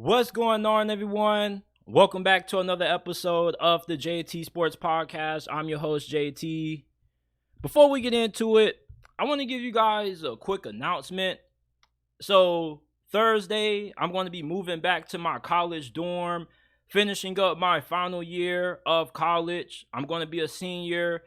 What's going on, everyone? Welcome back to another episode of the JT Sports Podcast. I'm your host, JT. Before we get into it, I want to give you guys a quick announcement. So, Thursday, I'm going to be moving back to my college dorm, finishing up my final year of college. I'm going to be a senior.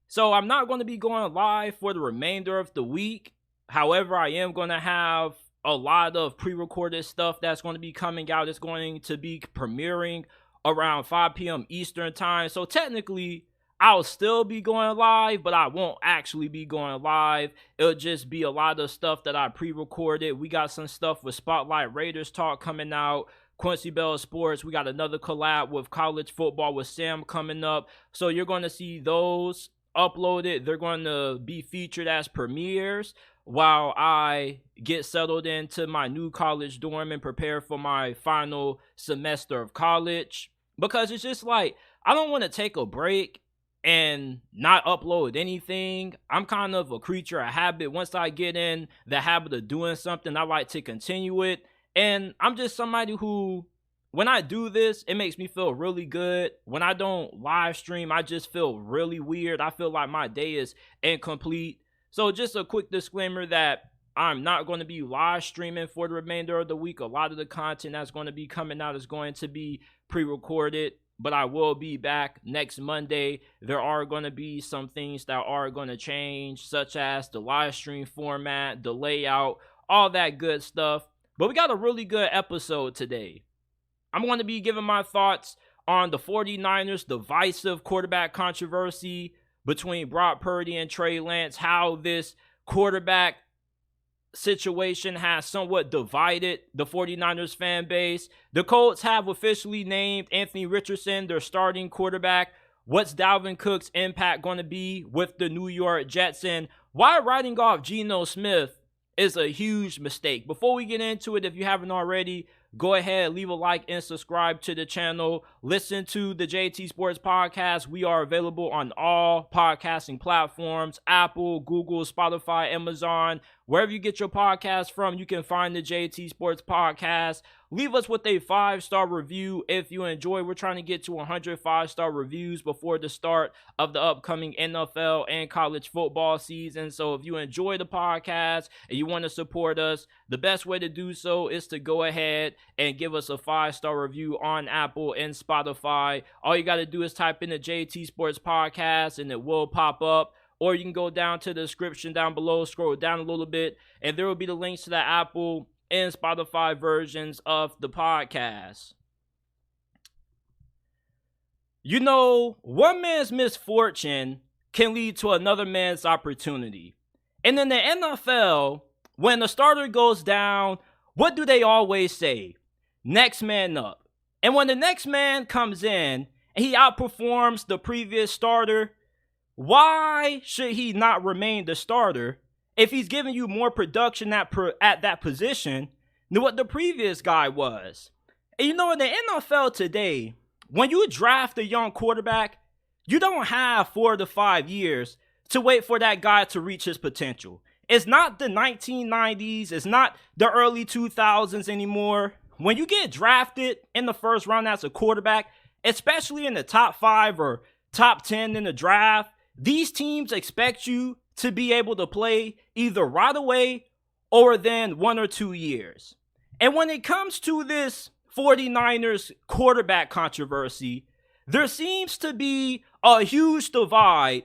So, I'm not going to be going live for the remainder of the week. However, I am going to have a lot of pre-recorded stuff that's going to be coming out. It's going to be premiering around 5 p.m. Eastern time. So technically, I'll still be going live, but I won't actually be going live. It'll just be a lot of stuff that I pre-recorded. We got some stuff with Spotlight Raiders talk coming out. Quincy Bell Sports. We got another collab with college football with Sam coming up. So you're going to see those uploaded. They're going to be featured as premieres while I get settled into my new college dorm and prepare for my final semester of college. Because it's just like, I don't want to take a break and not upload anything. I'm kind of a creature of habit. Once I get in the habit of doing something, I like to continue it. And I'm just somebody who, when I do this, it makes me feel really good. When I don't live stream, I just feel really weird. I feel like my day is incomplete. So just a quick disclaimer that I'm not going to be live streaming for the remainder of the week. A lot of the content that's going to be coming out is going to be pre-recorded, but I will be back next Monday. There are going to be some things that are going to change, such as the live stream format, the layout, all that good stuff. But we got a really good episode today. I'm going to be giving my thoughts on the 49ers' divisive quarterback controversy between Brock Purdy and Trey Lance, how this quarterback situation has somewhat divided the 49ers fan base. The Colts have officially named Anthony Richardson their starting quarterback. What's Dalvin Cook's impact going to be with the New York Jets? And why writing off Geno Smith is a huge mistake. Before we get into it, if you haven't already, go ahead, leave a like and subscribe to the channel. Listen to the JT Sports Podcast. We are available on all podcasting platforms: Apple, Google, Spotify, Amazon. Wherever you get your podcast from, you can find the JT Sports Podcast. Leave us with a 5-star review if you enjoy. We're trying to get to 100 5-star reviews before the start of the upcoming NFL and college football season. So if you enjoy the podcast and you want to support us, the best way to do so is to go ahead and give us a 5-star review on Apple and Spotify. All you got to do is type in the JT Sports Podcast and it will pop up. Or you can go down to the description down below, scroll down a little bit, and there will be the links to the Apple and Spotify versions of the podcast. You know, one man's misfortune can lead to another man's opportunity. And in the NFL, when the starter goes down, what do they always say? Next man up. And when the next man comes in and he outperforms the previous starter, why should he not remain the starter if he's giving you more production at that position than what the previous guy was? And you know, in the NFL today, when you draft a young quarterback, you don't have 4 to 5 years to wait for that guy to reach his potential. It's not the 1990s. It's not the early 2000s anymore. When you get drafted in the first round as a quarterback, especially in the top 5 or top 10 in the draft, these teams expect you to be able to play either right away or within 1 or 2 years. And when it comes to this 49ers quarterback controversy, there seems to be a huge divide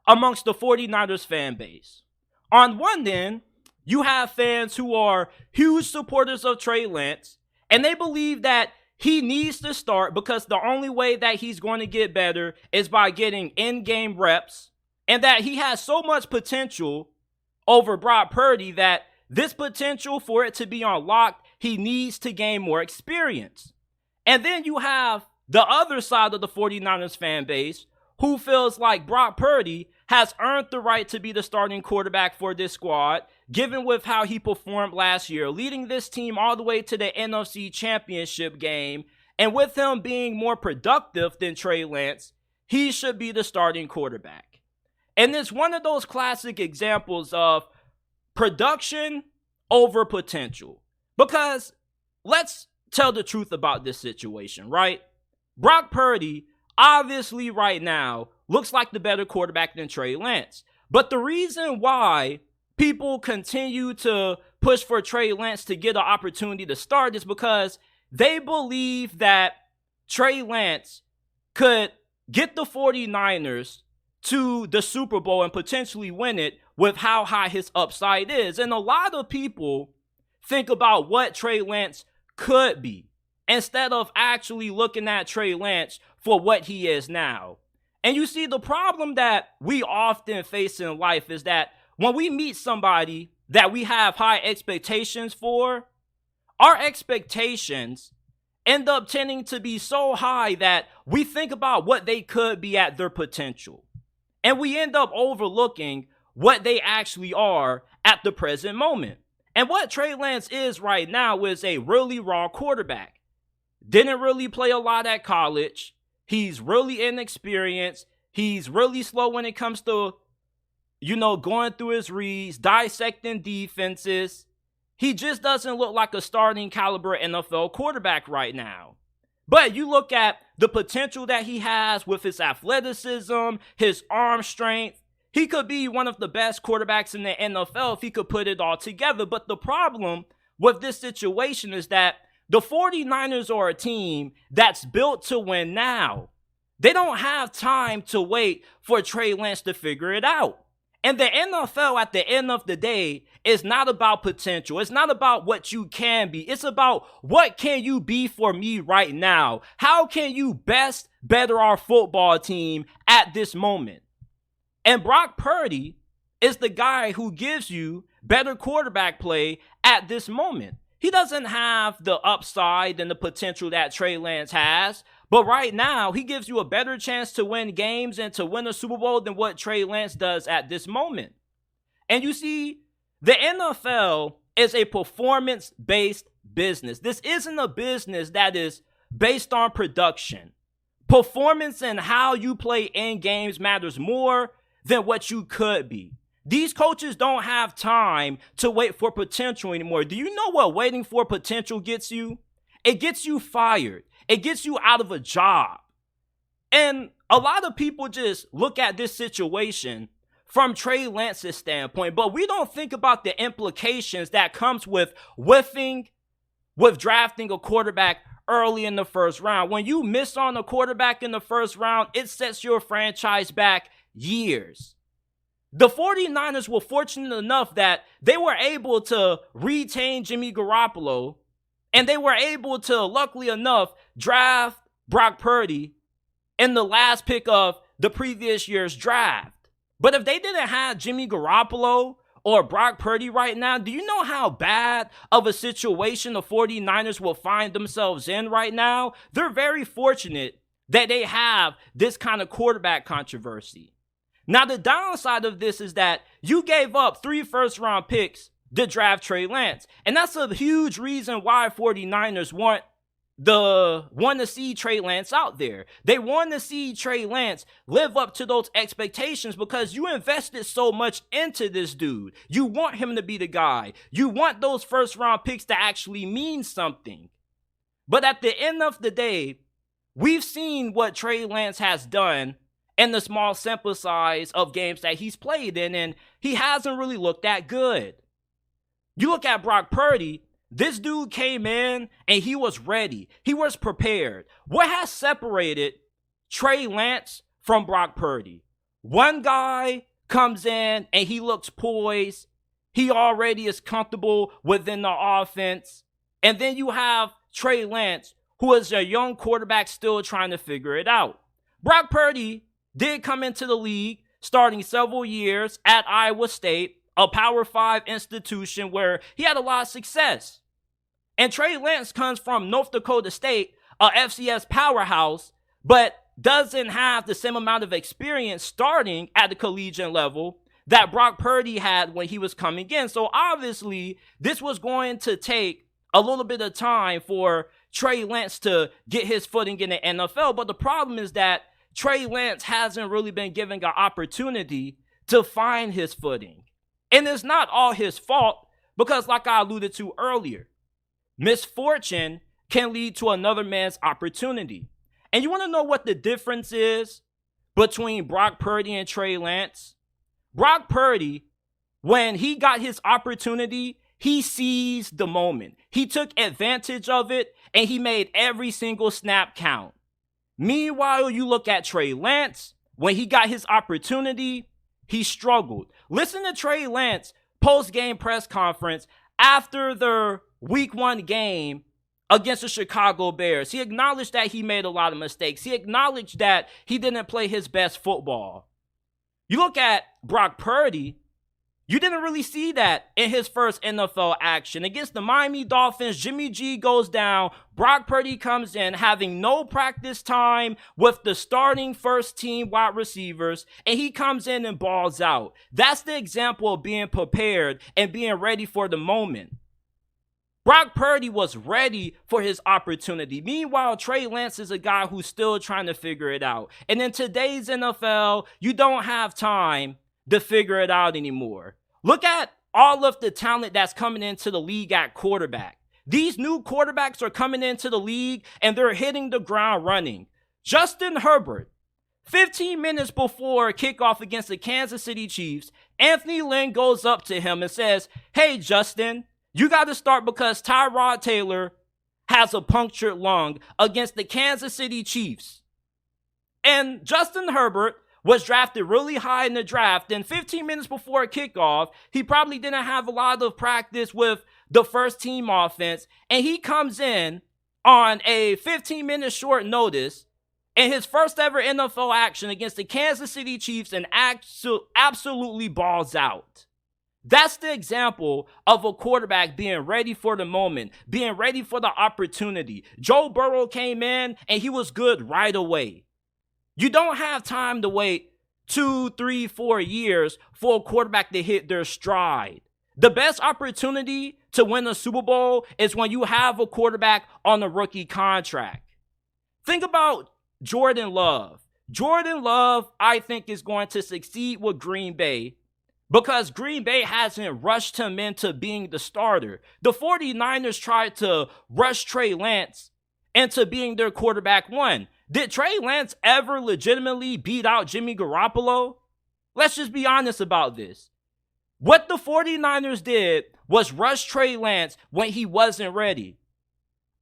amongst the 49ers fan base. On one end, you have fans who are huge supporters of Trey Lance, and they believe that he needs to start because the only way that he's going to get better is by getting in-game reps, and that he has so much potential over Brock Purdy that this potential, for it to be unlocked, he needs to gain more experience. And then you have the other side of the 49ers fan base who feels like Brock Purdy has earned the right to be the starting quarterback for this squad, given with how he performed last year, leading this team all the way to the NFC Championship game. And with him being more productive than Trey Lance, he should be the starting quarterback. And it's one of those classic examples of production over potential. Because let's tell the truth about this situation, right? Brock Purdy, obviously right now, looks like the better quarterback than Trey Lance. But the reason why people continue to push for Trey Lance to get an opportunity to start is because they believe that Trey Lance could get the 49ers to the Super Bowl and potentially win it with how high his upside is. And a lot of people think about what Trey Lance could be instead of actually looking at Trey Lance for what he is now. And you see, the problem that we often face in life is that when we meet somebody that we have high expectations for, our expectations end up tending to be so high that we think about what they could be at their potential. And we end up overlooking what they actually are at the present moment. And what Trey Lance is right now is a really raw quarterback. Didn't really play a lot at college. He's really inexperienced. He's really slow when it comes to, going through his reads, dissecting defenses. He just doesn't look like a starting caliber NFL quarterback right now. But you look at the potential that he has with his athleticism, his arm strength. He could be one of the best quarterbacks in the NFL if he could put it all together. But the problem with this situation is that the 49ers are a team that's built to win now. They don't have time to wait for Trey Lance to figure it out. And the NFL at the end of the day is not about potential. It's not about what you can be. It's about what can you be for me right now? How can you best better our football team at this moment? And Brock Purdy is the guy who gives you better quarterback play at this moment. He doesn't have the upside and the potential that Trey Lance has, but right now he gives you a better chance to win games and to win a Super Bowl than what Trey Lance does at this moment. And you see, the NFL is a performance-based business. This isn't a business that is based on production. Performance and how you play in games matters more than what you could be. These coaches don't have time to wait for potential anymore. Do you know what waiting for potential gets you? It gets you fired. It gets you out of a job. And a lot of people just look at this situation from Trey Lance's standpoint, but we don't think about the implications that comes with drafting a quarterback early in the first round. When you miss on a quarterback in the first round, it sets your franchise back years. The 49ers were fortunate enough that they were able to retain Jimmy Garoppolo, and they were able to, luckily enough, draft Brock Purdy in the last pick of the previous year's draft. But if they didn't have Jimmy Garoppolo or Brock Purdy right now, do you know how bad of a situation the 49ers will find themselves in right now? They're very fortunate that they have this kind of quarterback controversy. Now, the downside of this is that you gave up 3 first-round picks to draft Trey Lance. And that's a huge reason why 49ers want to see Trey Lance out there. They want to see Trey Lance live up to those expectations because you invested so much into this dude. You want him to be the guy. You want those first-round picks to actually mean something. But at the end of the day, we've seen what Trey Lance has done in the small sample size of games that he's played in, and he hasn't really looked that good. You look at Brock Purdy, this dude came in and he was ready. He was prepared. What has separated Trey Lance from Brock Purdy? One guy comes in and he looks poised. He already is comfortable within the offense. And then you have Trey Lance, who is a young quarterback still trying to figure it out. Brock Purdy did come into the league starting several years at Iowa State, a Power 5 institution where he had a lot of success. And Trey Lance comes from North Dakota State, a FCS powerhouse, but doesn't have the same amount of experience starting at the collegiate level that Brock Purdy had when he was coming in. So obviously, this was going to take a little bit of time for Trey Lance to get his footing in the NFL. But the problem is that Trey Lance hasn't really been given an opportunity to find his footing. And it's not all his fault because, like I alluded to earlier, misfortune can lead to another man's opportunity. And you want to know what the difference is between Brock Purdy and Trey Lance? Brock Purdy, when he got his opportunity, he seized the moment. He took advantage of it, and he made every single snap count. Meanwhile, you look at Trey Lance, when he got his opportunity, he struggled. Listen to Trey Lance post-game press conference after their Week 1 game against the Chicago Bears. He acknowledged that he made a lot of mistakes. He acknowledged that he didn't play his best football. You look at Brock Purdy, you didn't really see that in his first NFL action. Against the Miami Dolphins, Jimmy G goes down. Brock Purdy comes in having no practice time with the starting first team wide receivers, and he comes in and balls out. That's the example of being prepared and being ready for the moment. Brock Purdy was ready for his opportunity. Meanwhile, Trey Lance is a guy who's still trying to figure it out. And in today's NFL, you don't have time to figure it out anymore. Look at all of the talent that's coming into the league at quarterback. These new quarterbacks are coming into the league and they're hitting the ground running. Justin Herbert, 15 minutes before kickoff against the Kansas City Chiefs, Anthony Lynn goes up to him and says, "Hey, Justin, you got to start because Tyrod Taylor has a punctured lung against the Kansas City Chiefs." And Justin Herbert was drafted really high in the draft, and 15 minutes before kickoff, he probably didn't have a lot of practice with the first team offense, and he comes in on a 15-minute short notice in his first ever NFL action against the Kansas City Chiefs and absolutely balls out. That's the example of a quarterback being ready for the moment, being ready for the opportunity. Joe Burrow came in and he was good right away. You don't have time to wait 2, 3, 4 years for a quarterback to hit their stride. The best opportunity to win a Super Bowl is when you have a quarterback on a rookie contract. Think about Jordan Love. Jordan Love, I think, is going to succeed with Green Bay because Green Bay hasn't rushed him into being the starter. The 49ers tried to rush Trey Lance into being their quarterback one. Did Trey Lance ever legitimately beat out Jimmy Garoppolo? Let's just be honest about this. What the 49ers did was rush Trey Lance when he wasn't ready.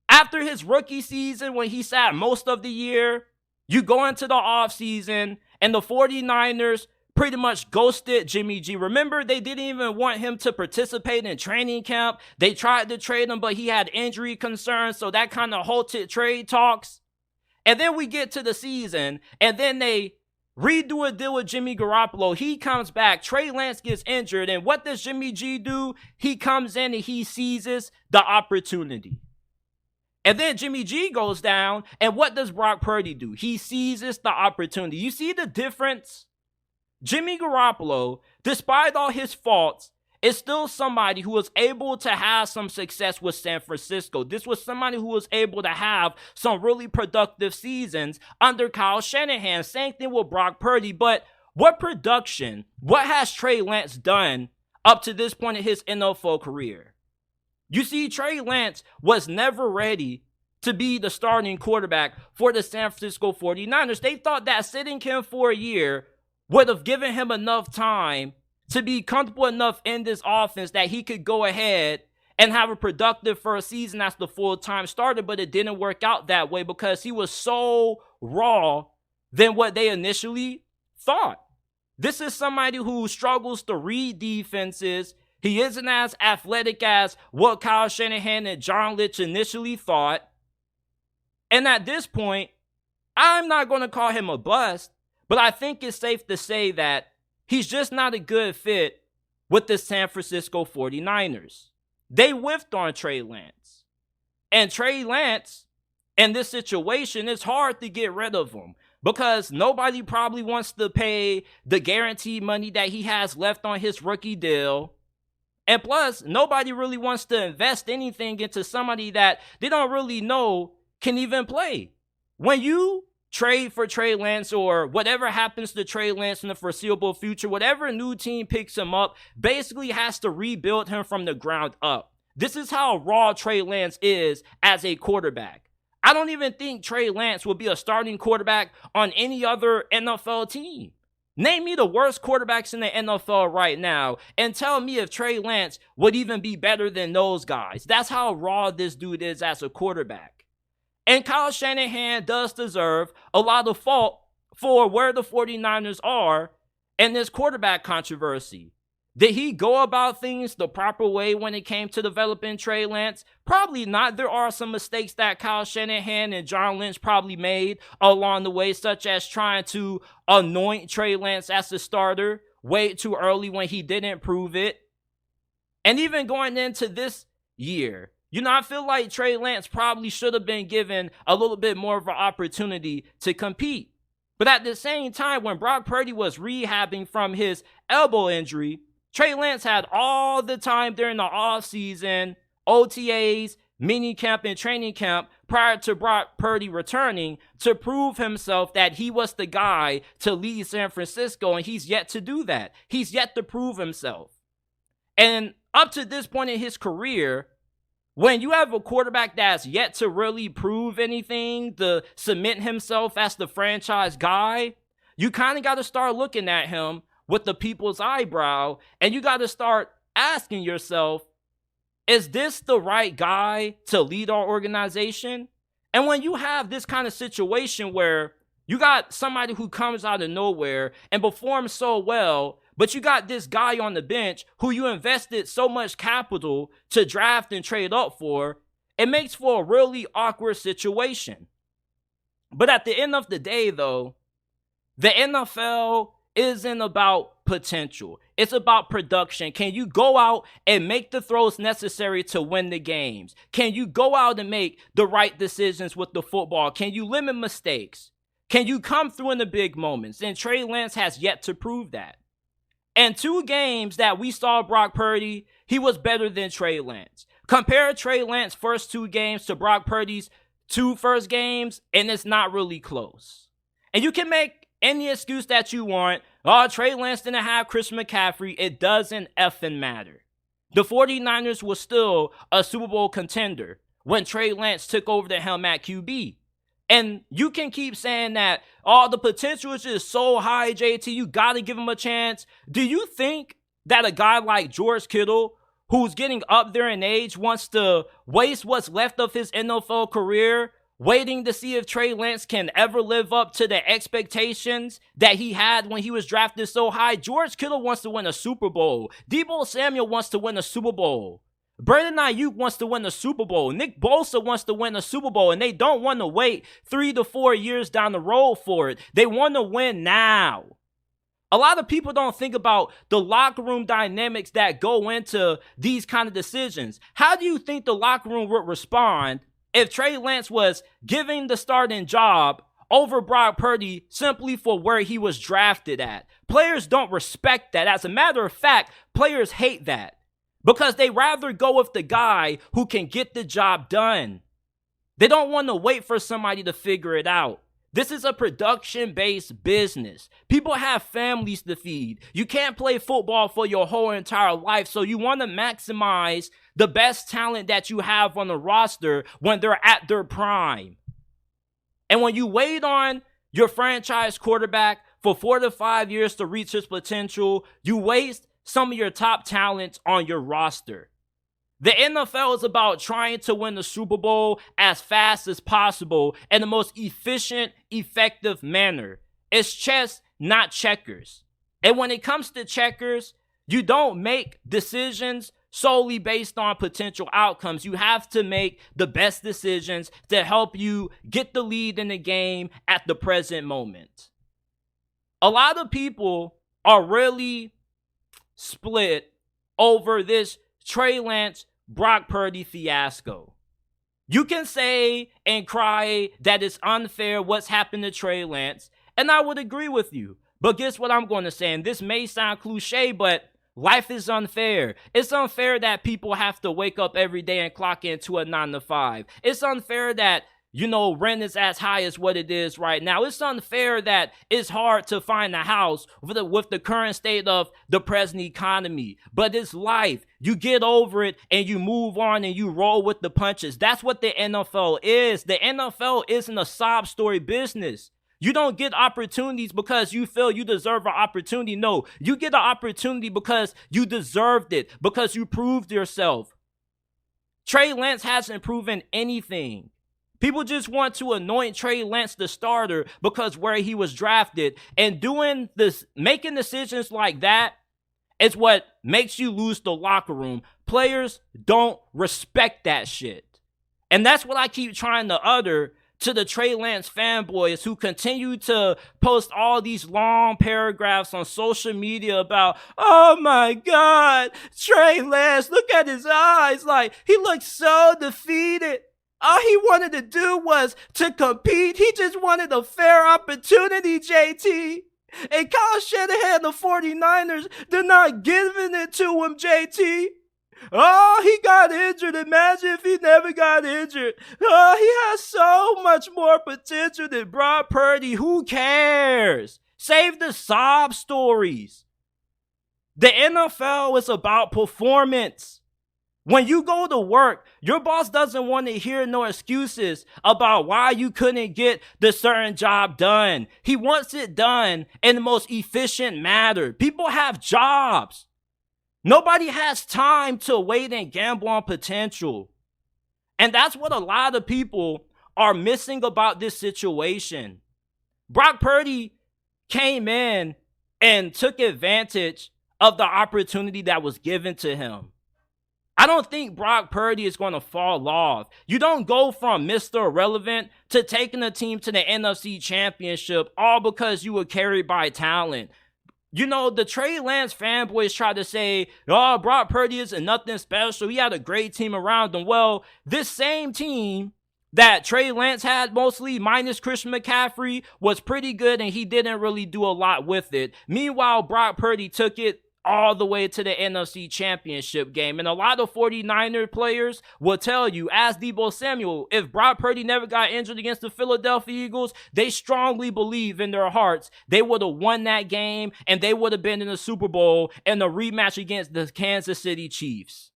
After his rookie season, when he sat most of the year, you go into the offseason and the 49ers pretty much ghosted Jimmy G. Remember, they didn't even want him to participate in training camp. They tried to trade him, but he had injury concerns, so that kind of halted trade talks. And then we get to the season, and then they redo a deal with Jimmy Garoppolo. He comes back. Trey Lance gets injured, and what does Jimmy G do? He comes in and he seizes the opportunity. And then Jimmy G goes down, and what does Brock Purdy do? He seizes the opportunity. You see the difference? Jimmy Garoppolo, despite all his faults, is still somebody who was able to have some success with San Francisco. This was somebody who was able to have some really productive seasons under Kyle Shanahan. Same thing with Brock Purdy. But what production, what has Trey Lance done up to this point in his NFL career? You see, Trey Lance was never ready to be the starting quarterback for the San Francisco 49ers. They thought that sitting him for a year would have given him enough time to be comfortable enough in this offense that he could go ahead and have a productive first season as the full-time starter, but it didn't work out that way because he was so raw than what they initially thought. This is somebody who struggles to read defenses. He isn't as athletic as what Kyle Shanahan and John Lynch initially thought. And at this point, I'm not going to call him a bust, but I think it's safe to say that he's just not a good fit with the San Francisco 49ers. They whiffed on Trey Lance. And Trey Lance, in this situation, it's hard to get rid of him because nobody probably wants to pay the guaranteed money that he has left on his rookie deal. And plus, nobody really wants to invest anything into somebody that they don't really know can even play. When you trade for Trey Lance or whatever happens to Trey Lance in the foreseeable future, whatever new team picks him up basically has to rebuild him from the ground up. This is how raw Trey Lance is as a quarterback. I don't even think Trey Lance will be a starting quarterback on any other NFL team. Name me the worst quarterbacks in the NFL right now and tell me if Trey Lance would even be better than those guys. That's how raw this dude is as a quarterback. And Kyle Shanahan does deserve a lot of fault for where the 49ers are in this quarterback controversy. Did he go about things the proper way when it came to developing Trey Lance? Probably not. There are some mistakes that Kyle Shanahan and John Lynch probably made along the way, such as trying to anoint Trey Lance as the starter way too early when he didn't prove it. And even going into this year, I feel like Trey Lance probably should have been given a little bit more of an opportunity to compete. But at the same time, when Brock Purdy was rehabbing from his elbow injury, Trey Lance had all the time during the offseason, OTAs, minicamp, and training camp prior to Brock Purdy returning to prove himself that he was the guy to lead San Francisco, and he's yet to do that. He's yet to prove himself. And up to this point in his career, when you have a quarterback that's yet to really prove anything, to cement himself as the franchise guy, you kind of got to start looking at him with the people's eyebrow, and you got to start asking yourself, is this the right guy to lead our organization? And when you have this kind of situation where you got somebody who comes out of nowhere and performs so well, but you got this guy on the bench who you invested so much capital to draft and trade up for, it makes for a really awkward situation. But at the end of the day, though, the NFL isn't about potential. It's about production. Can you go out and make the throws necessary to win the games? Can you go out and make the right decisions with the football? Can you limit mistakes? Can you come through in the big moments? And Trey Lance has yet to prove that. And 2 games that we saw Brock Purdy, he was better than Trey Lance. Compare Trey Lance's first 2 games to Brock Purdy's 2 first games, and it's not really close. And you can make any excuse that you want. Oh, Trey Lance didn't have Chris McCaffrey. It doesn't effing matter. The 49ers were still a Super Bowl contender when Trey Lance took over the helm at QB. And you can keep saying that, oh, the potential is just so high, JT, you got to give him a chance. Do you think that a guy like George Kittle, who's getting up there in age, wants to waste what's left of his NFL career waiting to see if Trey Lance can ever live up to the expectations that he had when he was drafted so high? George Kittle wants to win a Super Bowl. Deebo Samuel wants to win a Super Bowl. Brandon Ayuk wants to win a Super Bowl. Nick Bosa wants to win a Super Bowl, and they don't want to wait 3 to 4 years down the road for it. They want to win now. A lot of people don't think about the locker room dynamics that go into these kind of decisions. How do you think the locker room would respond if Trey Lance was giving the starting job over Brock Purdy simply for where he was drafted at? Players don't respect that. As a matter of fact, players hate that because they rather go with the guy who can get the job done. They don't want to wait for somebody to figure it out. This is a production-based business. People have families to feed. You can't play football for your whole entire life, so you want to maximize the best talent that you have on the roster when they're at their prime. And when you wait on your franchise quarterback for 4 to 5 years to reach his potential, you waste some of your top talents on your roster. The NFL is about trying to win the Super Bowl as fast as possible in the most efficient, effective manner. It's chess, not checkers. And when it comes to checkers, you don't make decisions solely based on potential outcomes. You have to make the best decisions to help you get the lead in the game at the present moment. A lot of people are really split over this Trey Lance, Brock Purdy fiasco. You can say and cry that it's unfair what's happened to Trey Lance, and I would agree with you. But guess what I'm going to say? And this may sound cliche, but life is unfair. It's unfair that people have to wake up every day and clock into a 9 to 5. It's unfair that rent is as high as what it is right now. It's unfair that it's hard to find a house with the current state of the present economy. But it's life. You get over it and you move on and you roll with the punches. That's what the NFL is. The NFL isn't a sob story business. You don't get opportunities because you feel you deserve an opportunity. No, you get an opportunity because you deserved it, because you proved yourself. Trey Lance hasn't proven anything. People just want to anoint Trey Lance the starter because where he was drafted, and doing this, making decisions like that is what makes you lose the locker room. Players don't respect that shit. And that's what I keep trying to utter to the Trey Lance fanboys who continue to post all these long paragraphs on social media about, oh my God, Trey Lance, look at his eyes. Like, he looks so defeated. All he wanted to do was to compete. He just wanted a fair opportunity, JT. And Kyle Shanahan, the 49ers, they're not giving it to him, JT. Oh, he got injured. Imagine if he never got injured. Oh, he has so much more potential than Brock Purdy. Who cares? Save the sob stories. The NFL is about performance. When you go to work, your boss doesn't want to hear no excuses about why you couldn't get the certain job done. He wants it done in the most efficient manner. People have jobs. Nobody has time to wait and gamble on potential. And that's what a lot of people are missing about this situation. Brock Purdy came in and took advantage of the opportunity that was given to him. I don't think Brock Purdy is going to fall off. You don't go from Mr. Irrelevant to taking a team to the NFC Championship all because you were carried by talent. The Trey Lance fanboys try to say, oh, Brock Purdy isn't nothing special. He had a great team around him. Well, this same team that Trey Lance had, mostly minus Christian McCaffrey, was pretty good and he didn't really do a lot with it. Meanwhile, Brock Purdy took it all the way to the NFC Championship game. And a lot of 49er players will tell you, as Deebo Samuel, if Brock Purdy never got injured against the Philadelphia Eagles, they strongly believe in their hearts they would have won that game and they would have been in the Super Bowl in a rematch against the Kansas City Chiefs.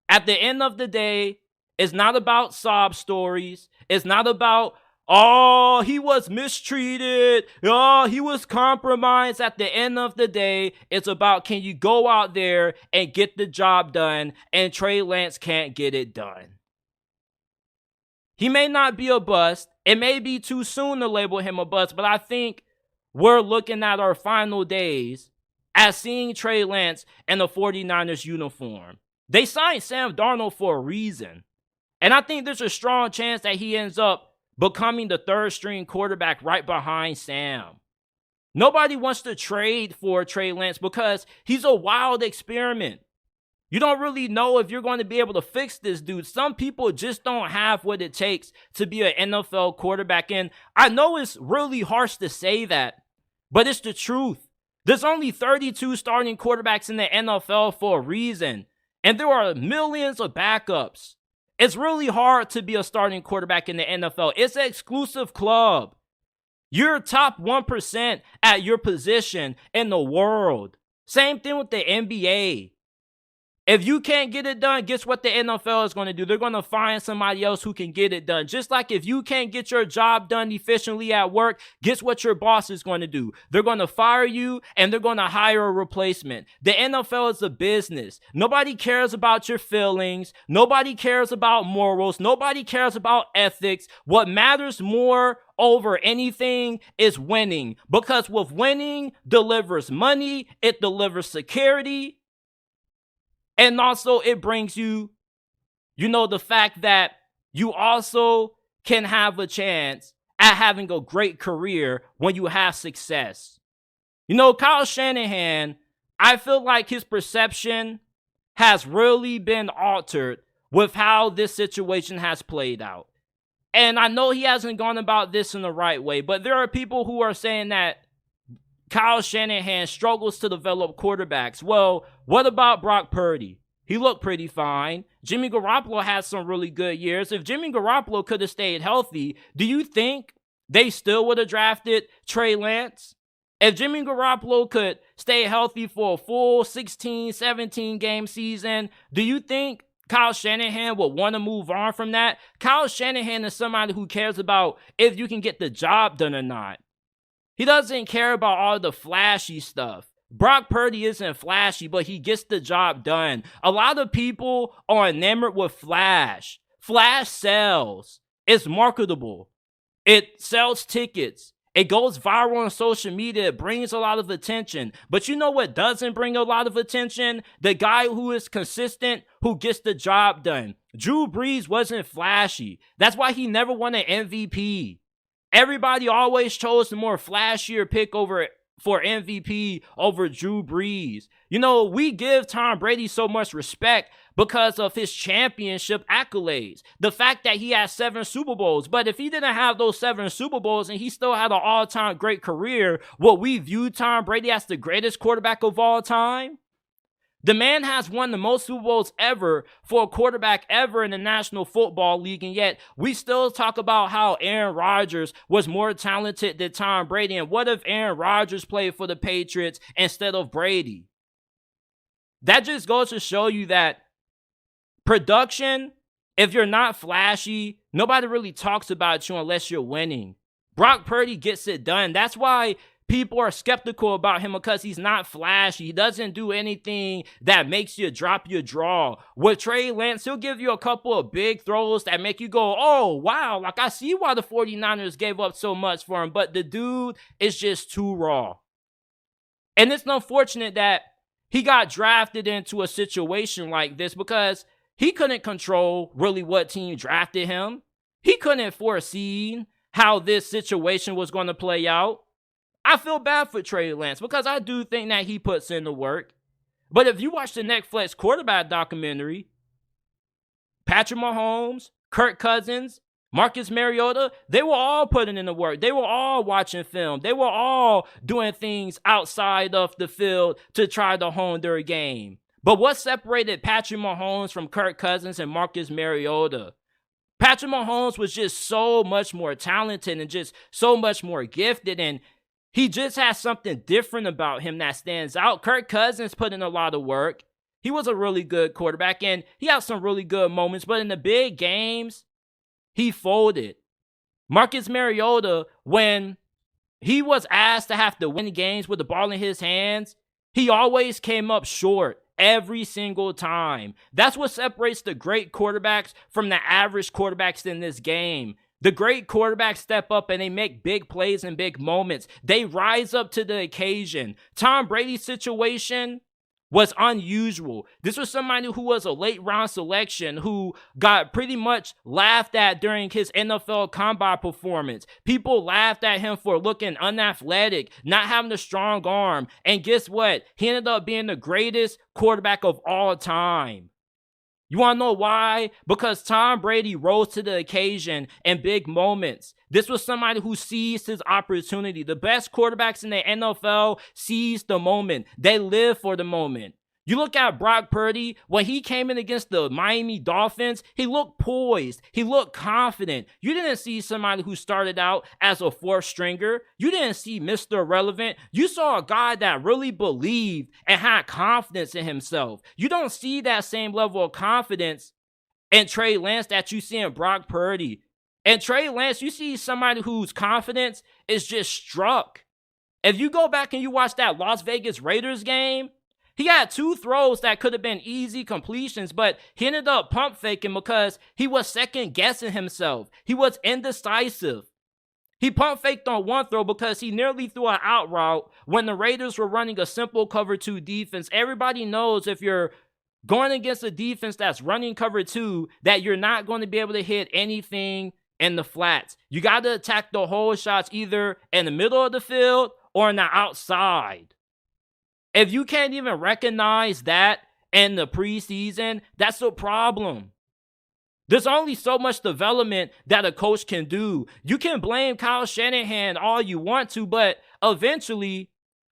At the end of the day, it's not about sob stories. It's not about, oh, he was mistreated. Oh, he was compromised. At the end of the day, it's about, can you go out there and get the job done? And Trey Lance can't get it done. He may not be a bust. It may be too soon to label him a bust, but I think we're looking at our final days as seeing Trey Lance in the 49ers uniform. They signed Sam Darnold for a reason. And I think there's a strong chance that he ends up becoming the third string quarterback right behind Sam. Nobody wants to trade for Trey Lance because he's a wild experiment. You don't really know if you're going to be able to fix this dude. Some people just don't have what it takes to be an NFL quarterback. And I know it's really harsh to say that, but it's the truth. There's only 32 starting quarterbacks in the NFL for a reason. And there are millions of backups. It's really hard to be a starting quarterback in the NFL. It's an exclusive club. You're top 1% at your position in the world. Same thing with the NBA. If you can't get it done, guess what the NFL is going to do? They're going to find somebody else who can get it done. Just like if you can't get your job done efficiently at work, guess what your boss is going to do? They're going to fire you and they're going to hire a replacement. The NFL is a business. Nobody cares about your feelings. Nobody cares about morals. Nobody cares about ethics. What matters more over anything is winning, because with winning delivers money, it delivers security. And also it brings you, the fact that you also can have a chance at having a great career when you have success. Kyle Shanahan, I feel like his perception has really been altered with how this situation has played out. And I know he hasn't gone about this in the right way, but there are people who are saying that Kyle Shanahan struggles to develop quarterbacks. Well, what about Brock Purdy? He looked pretty fine. Jimmy Garoppolo had some really good years. If Jimmy Garoppolo could have stayed healthy, do you think they still would have drafted Trey Lance? If Jimmy Garoppolo could stay healthy for a full 16, 17 game season, do you think Kyle Shanahan would want to move on from that? Kyle Shanahan is somebody who cares about if you can get the job done or not. He doesn't care about all the flashy stuff. Brock Purdy isn't flashy, but he gets the job done. A lot of people are enamored with flash. Flash sells. It's marketable. It sells tickets. It goes viral on social media. It brings a lot of attention. But you know what doesn't bring a lot of attention? The guy who is consistent, who gets the job done. Drew Brees wasn't flashy. That's why he never won an MVP. Everybody always chose the more flashier pick for MVP over Drew Brees. You know, we give Tom Brady so much respect because of his championship accolades. The fact that he has 7 Super Bowls. But if he didn't have those 7 Super Bowls and he still had an all-time great career, would we view Tom Brady as the greatest quarterback of all time? The man has won the most Super Bowls ever for a quarterback ever in the National Football League, and yet we still talk about how Aaron Rodgers was more talented than Tom Brady. And what if Aaron Rodgers played for the Patriots instead of Brady? That just goes to show you that production, if you're not flashy, nobody really talks about you unless you're winning. Brock Purdy gets it done. That's why people are skeptical about him, because he's not flashy. He doesn't do anything that makes you drop your jaw. With Trey Lance, he'll give you a couple of big throws that make you go, oh, wow, like I see why the 49ers gave up so much for him, but the dude is just too raw. And it's unfortunate that he got drafted into a situation like this because he couldn't control really what team drafted him. He couldn't foresee how this situation was going to play out. I feel bad for Trey Lance because I do think that he puts in the work. But if you watch the Netflix quarterback documentary, Patrick Mahomes, Kirk Cousins, Marcus Mariota, they were all putting in the work. They were all watching film. They were all doing things outside of the field to try to hone their game. But what separated Patrick Mahomes from Kirk Cousins and Marcus Mariota? Patrick Mahomes was just so much more talented and just so much more gifted, and he just has something different about him that stands out. Kirk Cousins put in a lot of work. He was a really good quarterback, and he had some really good moments, but in the big games, he folded. Marcus Mariota, when he was asked to have to win games with the ball in his hands, he always came up short every single time. That's what separates the great quarterbacks from the average quarterbacks in this game. The great quarterbacks step up and they make big plays and big moments. They rise up to the occasion. Tom Brady's situation was unusual. This was somebody who was a late round selection who got pretty much laughed at during his NFL combine performance. People laughed at him for looking unathletic, not having a strong arm. And guess what? He ended up being the greatest quarterback of all time. You want to know why? Because Tom Brady rose to the occasion in big moments. This was somebody who seized his opportunity. The best quarterbacks in the NFL seize the moment. They live for the moment. You look at Brock Purdy, when he came in against the Miami Dolphins, he looked poised. He looked confident. You didn't see somebody who started out as a fourth stringer. You didn't see Mr. Irrelevant. You saw a guy that really believed and had confidence in himself. You don't see that same level of confidence in Trey Lance that you see in Brock Purdy. And Trey Lance, you see somebody whose confidence is just struck. If you go back and you watch that Las Vegas Raiders game, he had 2 throws that could have been easy completions, but he ended up pump faking because he was second guessing himself. He was indecisive. He pump faked on one throw because he nearly threw an out route when the Raiders were running a simple cover 2 defense. Everybody knows if you're going against a defense that's running cover 2 that you're not going to be able to hit anything in the flats. You got to attack the whole shots either in the middle of the field or on the outside. If you can't even recognize that in the preseason, that's a problem. There's only so much development that a coach can do. You can blame Kyle Shanahan all you want to, but eventually,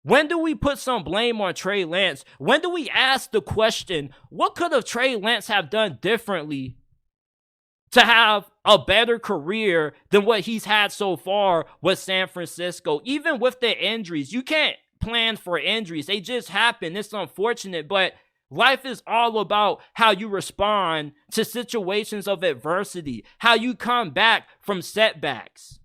When do we put some blame on Trey Lance? When do we ask the question, what could have Trey Lance have done differently to have a better career than what he's had so far with San Francisco? Even with the injuries, you can't plan for injuries. They just happen. It's unfortunate, but life is all about how you respond to situations of adversity, how you come back from setbacks.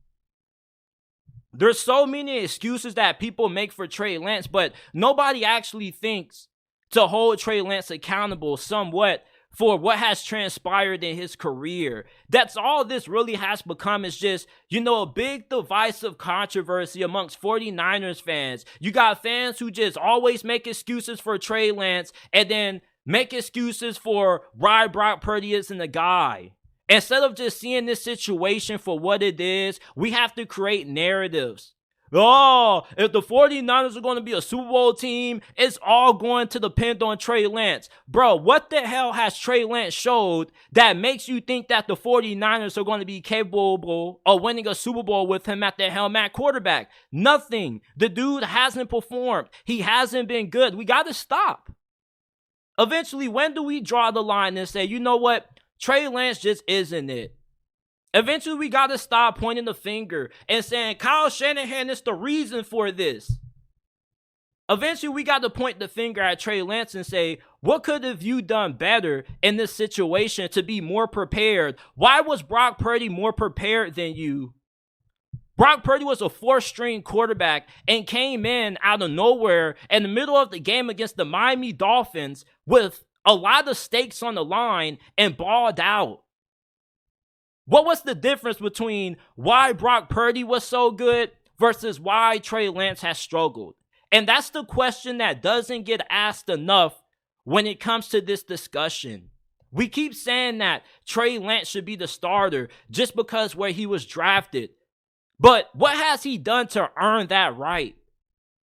There's so many excuses that people make for Trey Lance, but nobody actually thinks to hold Trey Lance accountable somewhat for what has transpired in his career. That's all this really has become, is just, a big divisive controversy amongst 49ers fans. You got fans who just always make excuses for Trey Lance and then make excuses for why Brock Purdy isn't the guy. Instead of just seeing this situation for what it is, we have to create narratives. Oh, if the 49ers are going to be a Super Bowl team, it's all going to depend on Trey Lance. Bro, what the hell has Trey Lance showed that makes you think that the 49ers are going to be capable of winning a Super Bowl with him at the helm at quarterback? Nothing. The dude hasn't performed. He hasn't been good. We got to stop. Eventually, when do we draw the line and say, you know what? Trey Lance just isn't it. Eventually, we got to stop pointing the finger and saying Kyle Shanahan is the reason for this. Eventually, we got to point the finger at Trey Lance and say, what could have you done better in this situation to be more prepared? Why was Brock Purdy more prepared than you? Brock Purdy was a fourth-string quarterback and came in out of nowhere in the middle of the game against the Miami Dolphins with a lot of stakes on the line and balled out. What was the difference between why Brock Purdy was so good versus why Trey Lance has struggled? And that's the question that doesn't get asked enough when it comes to this discussion. We keep saying that Trey Lance should be the starter just because where he was drafted. But what has he done to earn that right?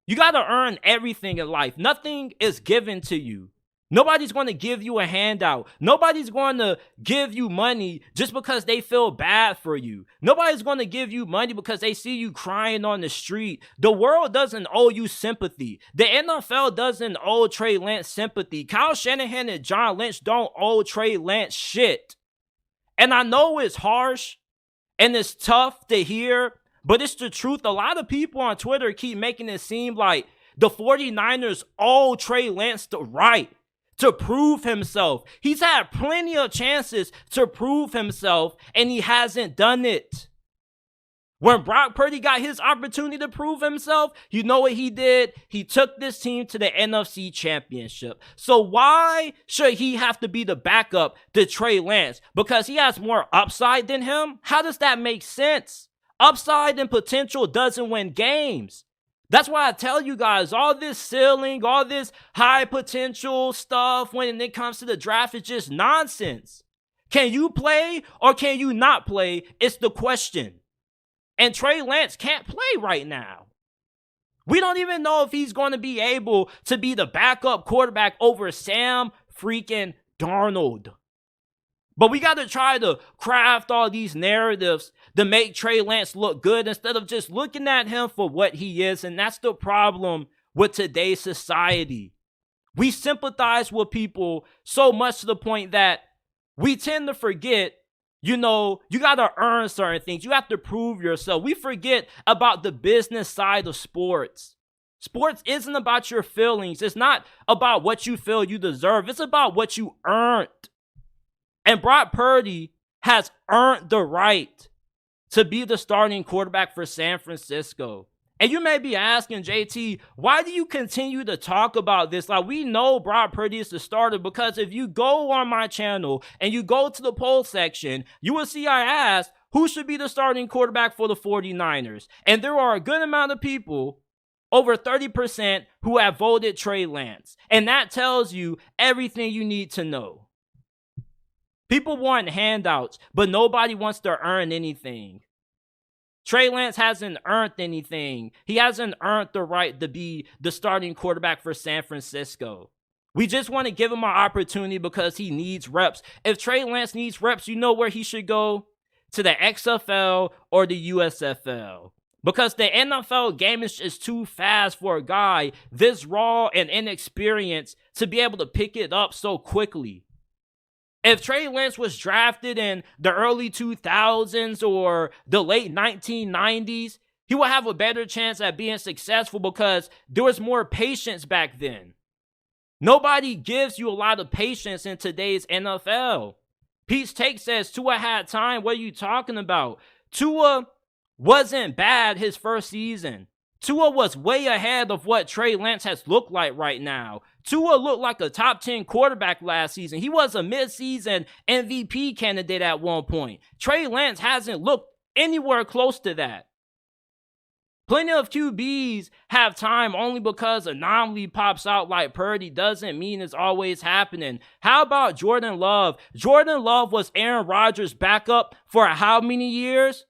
You got to earn everything in life. Nothing is given to you. Nobody's going to give you a handout. Nobody's going to give you money just because they feel bad for you. Nobody's going to give you money because they see you crying on the street. The world doesn't owe you sympathy. The NFL doesn't owe Trey Lance sympathy. Kyle Shanahan and John Lynch don't owe Trey Lance shit. And I know it's harsh and it's tough to hear, but it's the truth. A lot of people on Twitter keep making it seem like the 49ers owe Trey Lance the right to prove himself. He's had plenty of chances to prove himself, and he hasn't done it. When Brock Purdy got his opportunity to prove himself, you know what he did? He took this team to the NFC Championship. So why should he have to be the backup to Trey Lance? Because he has more upside than him? How does that make sense? Upside and potential doesn't win games. That's why I tell you guys, all this ceiling, all this high potential stuff when it comes to the draft is just nonsense. Can you play or can you not play? It's the question. And Trey Lance can't play right now. We don't even know if he's going to be able to be the backup quarterback over Sam freaking Darnold. But we got to try to craft all these narratives to make Trey Lance look good instead of just looking at him for what he is. And that's the problem with today's society. We sympathize with people so much to the point that we tend to forget, you got to earn certain things. You have to prove yourself. We forget about the business side of sports. Sports isn't about your feelings. It's not about what you feel you deserve. It's about what you earned. And Brock Purdy has earned the right to be the starting quarterback for San Francisco. And you may be asking, JT, why do you continue to talk about this? Like, we know Brock Purdy is the starter, because if you go on my channel and you go to the poll section, you will see I asked who should be the starting quarterback for the 49ers. And there are a good amount of people, over 30%, who have voted Trey Lance. And that tells you everything you need to know. People want handouts, but nobody wants to earn anything. Trey Lance hasn't earned anything. He hasn't earned the right to be the starting quarterback for San Francisco. We just want to give him an opportunity because he needs reps. If Trey Lance needs reps, you know where he should go? To the XFL or the USFL. Because the NFL game is just too fast for a guy this raw and inexperienced to be able to pick it up so quickly. If Trey Lance was drafted in the early 2000s or the late 1990s, he would have a better chance at being successful because there was more patience back then. Nobody gives you a lot of patience in today's NFL. Pete's Take says Tua had time. What are you talking about? Tua wasn't bad his first season. Tua was way ahead of what Trey Lance has looked like right now. Tua looked like a top 10 quarterback last season. He was a midseason MVP candidate at one point. Trey Lance hasn't looked anywhere close to that. Plenty of QBs have time only because anomaly pops out like Purdy doesn't mean it's always happening. How about Jordan Love? Jordan Love was Aaron Rodgers' backup for how many years?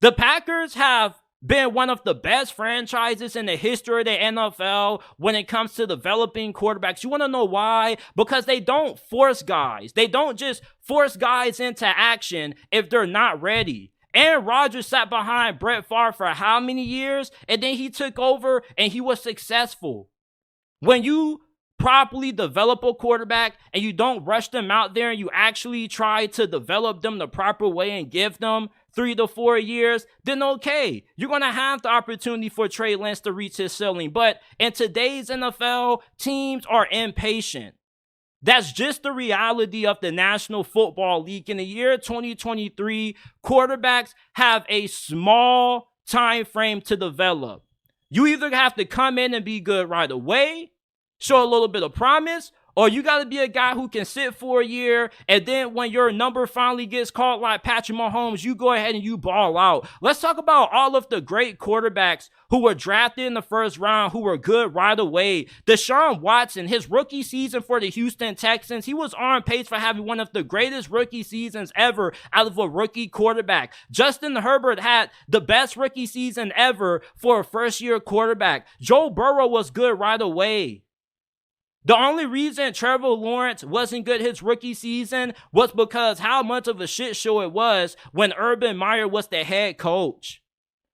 The Packers have been one of the best franchises in the history of the NFL when it comes to developing quarterbacks. You want to know why? Because they don't force guys. They don't just force guys into action if they're not ready. Aaron Rodgers sat behind Brett Favre for how many years? And then he took over and he was successful. When you properly develop a quarterback and you don't rush them out there and you actually try to develop them the proper way and give them 3 to 4 years, then okay, you're going to have the opportunity for Trey Lance to reach his ceiling. But in today's NFL, teams are impatient. That's just the reality of the National Football League. In the year 2023, quarterbacks have a small time frame to develop. You either have to come in and be good right away, show a little bit of promise, or you got to be a guy who can sit for a year, and then when your number finally gets called like Patrick Mahomes, you go ahead and you ball out. Let's talk about all of the great quarterbacks who were drafted in the first round, who were good right away. Deshaun Watson, his rookie season for the Houston Texans, he was on pace for having one of the greatest rookie seasons ever out of a rookie quarterback. Justin Herbert had the best rookie season ever for a first-year quarterback. Joe Burrow was good right away. The only reason Trevor Lawrence wasn't good his rookie season was because how much of a shit show it was when Urban Meyer was the head coach.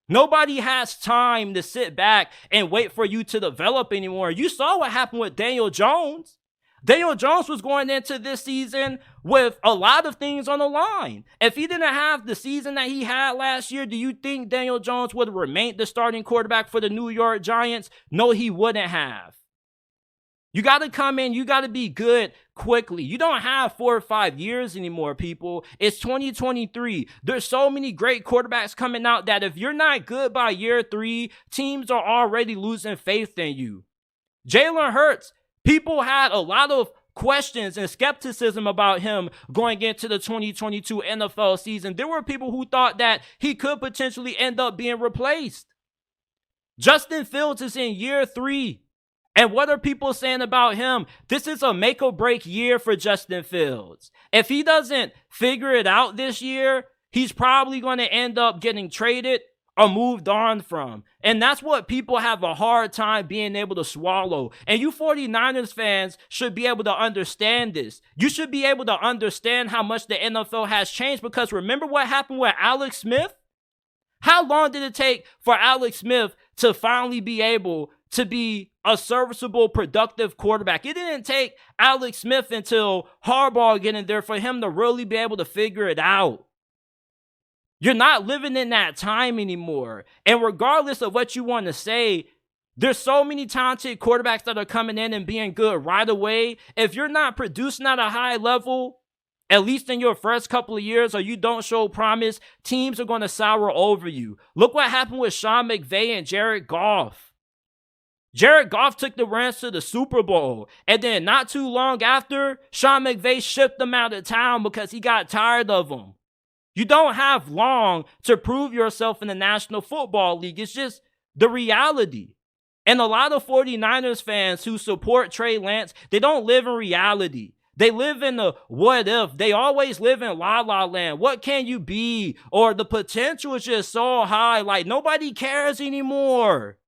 Nobody has time to sit back and wait for you to develop anymore. You saw what happened with Daniel Jones. Daniel Jones was going into this season with a lot of things on the line. If he didn't have the season that he had last year, do you think Daniel Jones would have remained the starting quarterback for the New York Giants? No, he wouldn't have. You got to come in, you got to be good quickly. You don't have 4 or 5 years anymore, people. It's 2023. There's so many great quarterbacks coming out that if you're not good by year 3, teams are already losing faith in you. Jalen Hurts, people had a lot of questions and skepticism about him going into the 2022 NFL season. There were people who thought that he could potentially end up being replaced. Justin Fields is in year 3. And what are people saying about him? This is a make or break year for Justin Fields. If he doesn't figure it out this year, he's probably going to end up getting traded or moved on from. And that's what people have a hard time being able to swallow. And you 49ers fans should be able to understand this. You should be able to understand how much the NFL has changed, because remember what happened with Alex Smith? How long did it take for Alex Smith to finally be able to be a serviceable, productive quarterback? It didn't take Alex Smith until Harbaugh getting there for him to really be able to figure it out. You're not living in that time anymore. And regardless of what you want to say, there's so many talented quarterbacks that are coming in and being good right away. If you're not producing at a high level, at least in your first couple of years, or you don't show promise, teams are going to sour over you. Look what happened with Sean McVay and Jared Goff. Jared Goff took the Rams to the Super Bowl, and then not too long after, Sean McVay shipped them out of town because he got tired of them. You don't have long to prove yourself in the National Football League. It's just the reality. And a lot of 49ers fans who support Trey Lance, they don't live in reality. They live in the what if. They always live in la la land. What can you be? Or the potential is just so high, like nobody cares anymore.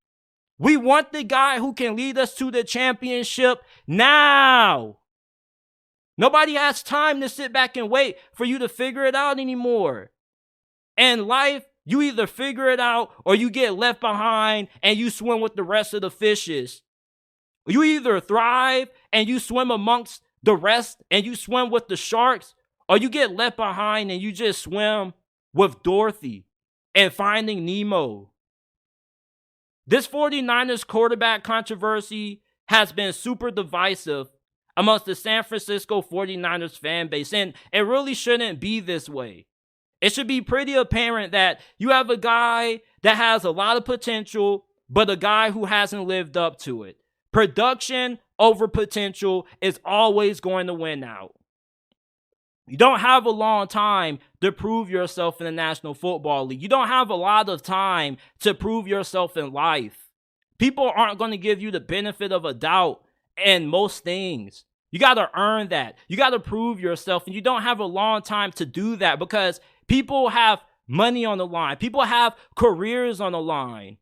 We want the guy who can lead us to the championship now. Nobody has time to sit back and wait for you to figure it out anymore. And life You either figure it out or you get left behind and you swim with the rest of the fishes. You either thrive and you swim amongst the rest and you swim with the sharks, or you get left behind and you just swim with Dorothy and Finding Nemo. This 49ers quarterback controversy has been super divisive amongst the San Francisco 49ers fan base, and it really shouldn't be this way. It should be pretty apparent that you have a guy that has a lot of potential, but a guy who hasn't lived up to it. Production over potential is always going to win out. You don't have a long time to prove yourself in the National Football League. You don't have a lot of time to prove yourself in life. People aren't going to give you the benefit of a doubt in most things. You got to earn that. You got to prove yourself, and you don't have a long time to do that because people have money on the line. People have careers on the line.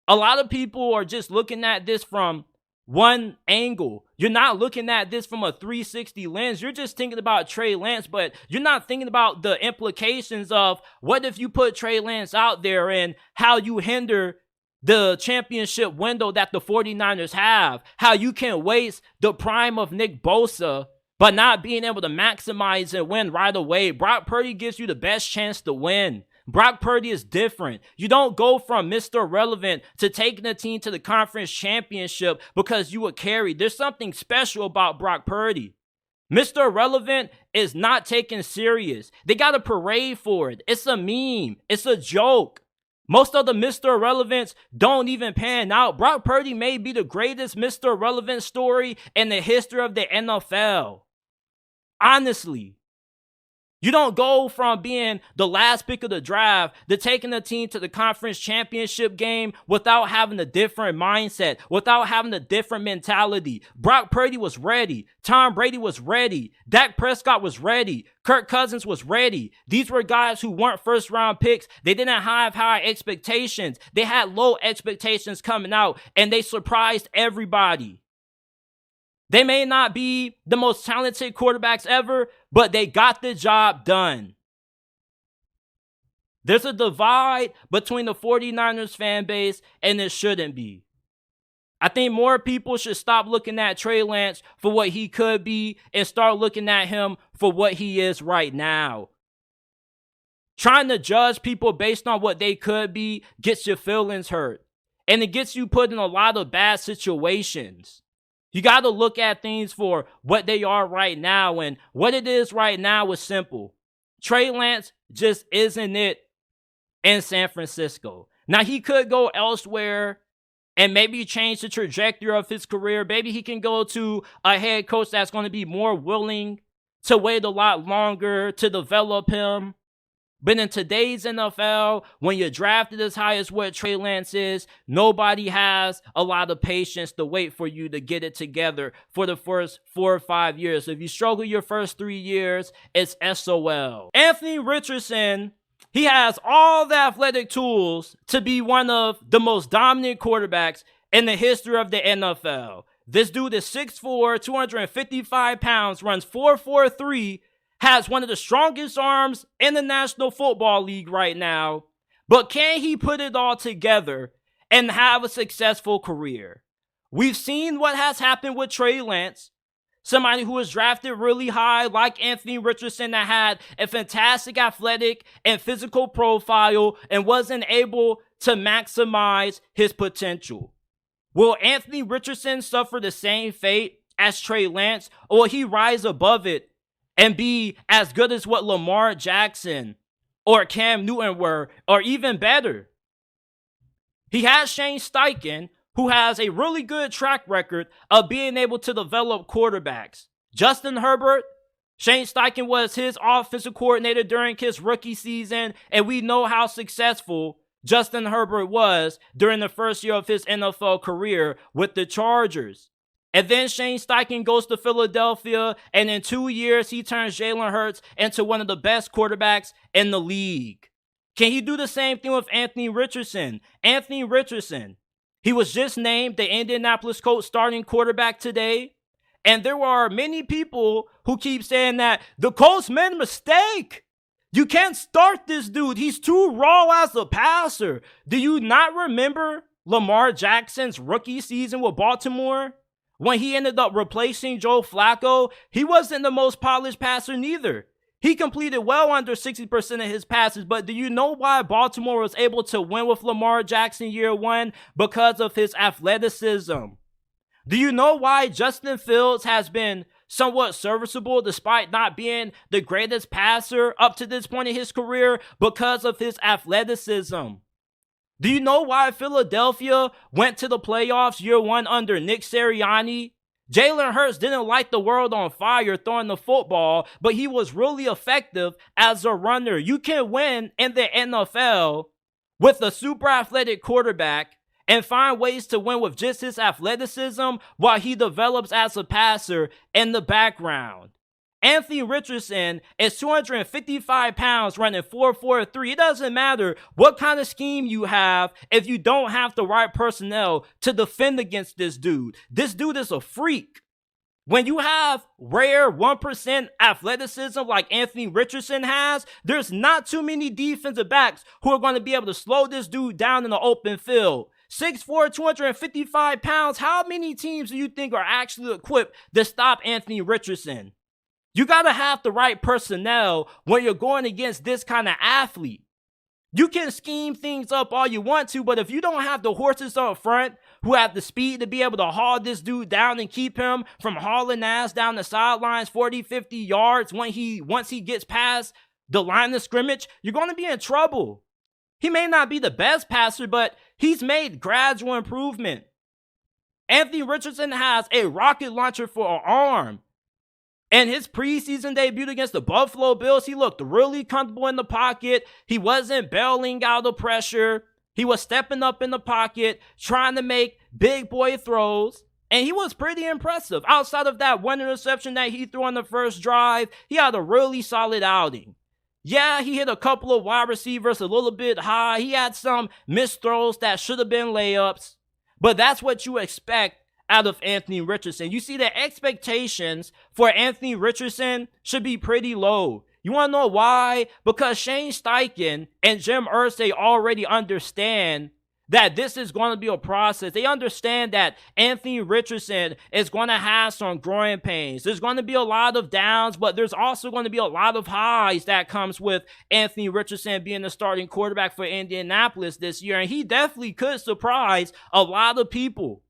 A lot of people are just looking at this from one angle. You're not looking at this from a 360 lens. You're just thinking about Trey Lance, but you're not thinking about the implications of what if you put Trey Lance out there and how you hinder the championship window that the 49ers have, how you can waste the prime of Nick Bosa but not being able to maximize and win right away. Brock Purdy gives you the best chance to win. Brock Purdy is different. You don't go from Mr. Relevant to taking a team to the conference championship because you were carried. There's something special about Brock Purdy. Mr. Relevant is not taken serious. They got a parade for it. It's a meme. It's a joke. Most of the Mr. Relevants don't even pan out. Brock Purdy may be the greatest Mr. Relevant story in the history of the NFL. Honestly. You don't go from being the last pick of the draft to taking a team to the conference championship game without having a different mindset, without having a different mentality. Brock Purdy was ready. Tom Brady was ready. Dak Prescott was ready. Kirk Cousins was ready. These were guys who weren't first round picks. They didn't have high expectations. They had low expectations coming out, and they surprised everybody. They may not be the most talented quarterbacks ever, but they got the job done. There's a divide between the 49ers fan base, and it shouldn't be. I think more people should stop looking at Trey Lance for what he could be and start looking at him for what he is right now. Trying to judge people based on what they could be gets your feelings hurt, and it gets you put in a lot of bad situations. You got to look at things for what they are right now, and what it is right now is simple. Trey Lance just isn't it in San Francisco. Now, he could go elsewhere and maybe change the trajectory of his career. Maybe he can go to a head coach that's going to be more willing to wait a lot longer to develop him. But in today's NFL, when you're drafted as high as what Trey Lance is, nobody has a lot of patience to wait for you to get it together for the first 4 or 5 years. So if you struggle your first 3 years, it's SOL. Anthony Richardson, he has all the athletic tools to be one of the most dominant quarterbacks in the history of the NFL. This dude is 6'4", 255 pounds, runs 4.43, has one of the strongest arms in the National Football League right now, but can he put it all together and have a successful career? We've seen what has happened with Trey Lance, somebody who was drafted really high like Anthony Richardson that had a fantastic athletic and physical profile and wasn't able to maximize his potential. Will Anthony Richardson suffer the same fate as Trey Lance, or will he rise above it and be as good as what Lamar Jackson or Cam Newton were, or even better? He has Shane Steichen, who has a really good track record of being able to develop quarterbacks. Justin Herbert, Shane Steichen was his offensive coordinator during his rookie season, and we know how successful Justin Herbert was during the first year of his NFL career with the Chargers. And then Shane Steichen goes to Philadelphia, and in 2 years, he turns Jalen Hurts into one of the best quarterbacks in the league. Can he do the same thing with Anthony Richardson? Anthony Richardson, he was just named the Indianapolis Colts starting quarterback today, and there are many people who keep saying that the Colts made a mistake. You can't start this dude. He's too raw as a passer. Do you not remember Lamar Jackson's rookie season with Baltimore? When he ended up replacing Joe Flacco, he wasn't the most polished passer neither. He completed well under 60% of his passes, but do you know why Baltimore was able to win with Lamar Jackson year one? Because of his athleticism. Do you know why Justin Fields has been somewhat serviceable despite not being the greatest passer up to this point in his career? Because of his athleticism. Do you know why Philadelphia went to the playoffs year one under Nick Sirianni? Jalen Hurts didn't light the world on fire throwing the football, but he was really effective as a runner. You can win in the NFL with a super athletic quarterback and find ways to win with just his athleticism while he develops as a passer in the background. Anthony Richardson is 255 pounds running 4.43. It doesn't matter what kind of scheme you have if you don't have the right personnel to defend against this dude. This dude is a freak. When you have rare 1% athleticism like Anthony Richardson has, there's not too many defensive backs who are going to be able to slow this dude down in the open field. 6'4", 255 pounds. How many teams do you think are actually equipped to stop Anthony Richardson? You got to have the right personnel when you're going against this kind of athlete. You can scheme things up all you want to, but if you don't have the horses up front who have the speed to be able to haul this dude down and keep him from hauling ass down the sidelines 40, 50 yards once he gets past the line of scrimmage, you're going to be in trouble. He may not be the best passer, but he's made gradual improvement. Anthony Richardson has a rocket launcher for an arm. And his preseason debut against the Buffalo Bills, he looked really comfortable in the pocket. He wasn't bailing out of pressure. He was stepping up in the pocket, trying to make big boy throws. And he was pretty impressive. Outside of that one interception that he threw on the first drive, he had a really solid outing. Yeah, he hit a couple of wide receivers a little bit high. He had some missed throws that should have been layups. But that's what you expect out of Anthony Richardson. You see, the expectations for Anthony Richardson should be pretty low. You want to know why? Because Shane Steichen and Jim Irsay already understand that this is going to be a process. They understand that Anthony Richardson is going to have some growing pains. There's going to be a lot of downs, but there's also going to be a lot of highs that comes with Anthony Richardson being the starting quarterback for Indianapolis this year. And he definitely could surprise a lot of people.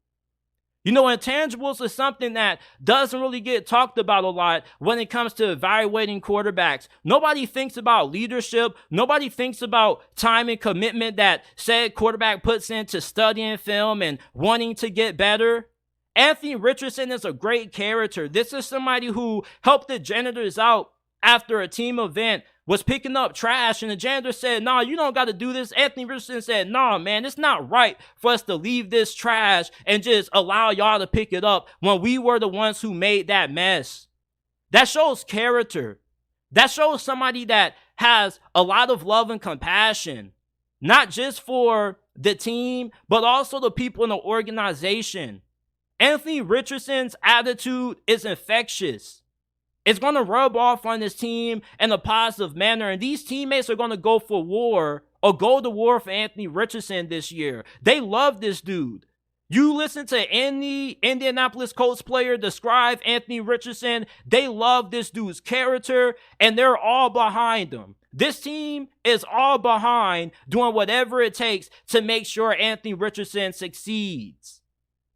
You know, intangibles is something that doesn't really get talked about a lot when it comes to evaluating quarterbacks. Nobody thinks about leadership. Nobody thinks about time and commitment that said quarterback puts into studying film and wanting to get better. Anthony Richardson is a great character. This is somebody who helped the janitors out after a team event, was picking up trash, and the janitor said, "Nah, you don't got to do this." Anthony Richardson said, "Nah, man, it's not right for us to leave this trash and just allow y'all to pick it up when we were the ones who made that mess." That shows character. That shows somebody that has a lot of love and compassion, not just for the team, but also the people in the organization. Anthony Richardson's attitude is infectious. It's going to rub off on this team in a positive manner. And these teammates are going to go for war or go to war for Anthony Richardson this year. They love this dude. You listen to any Indianapolis Colts player describe Anthony Richardson, they love this dude's character, and they're all behind him. This team is all behind doing whatever it takes to make sure Anthony Richardson succeeds.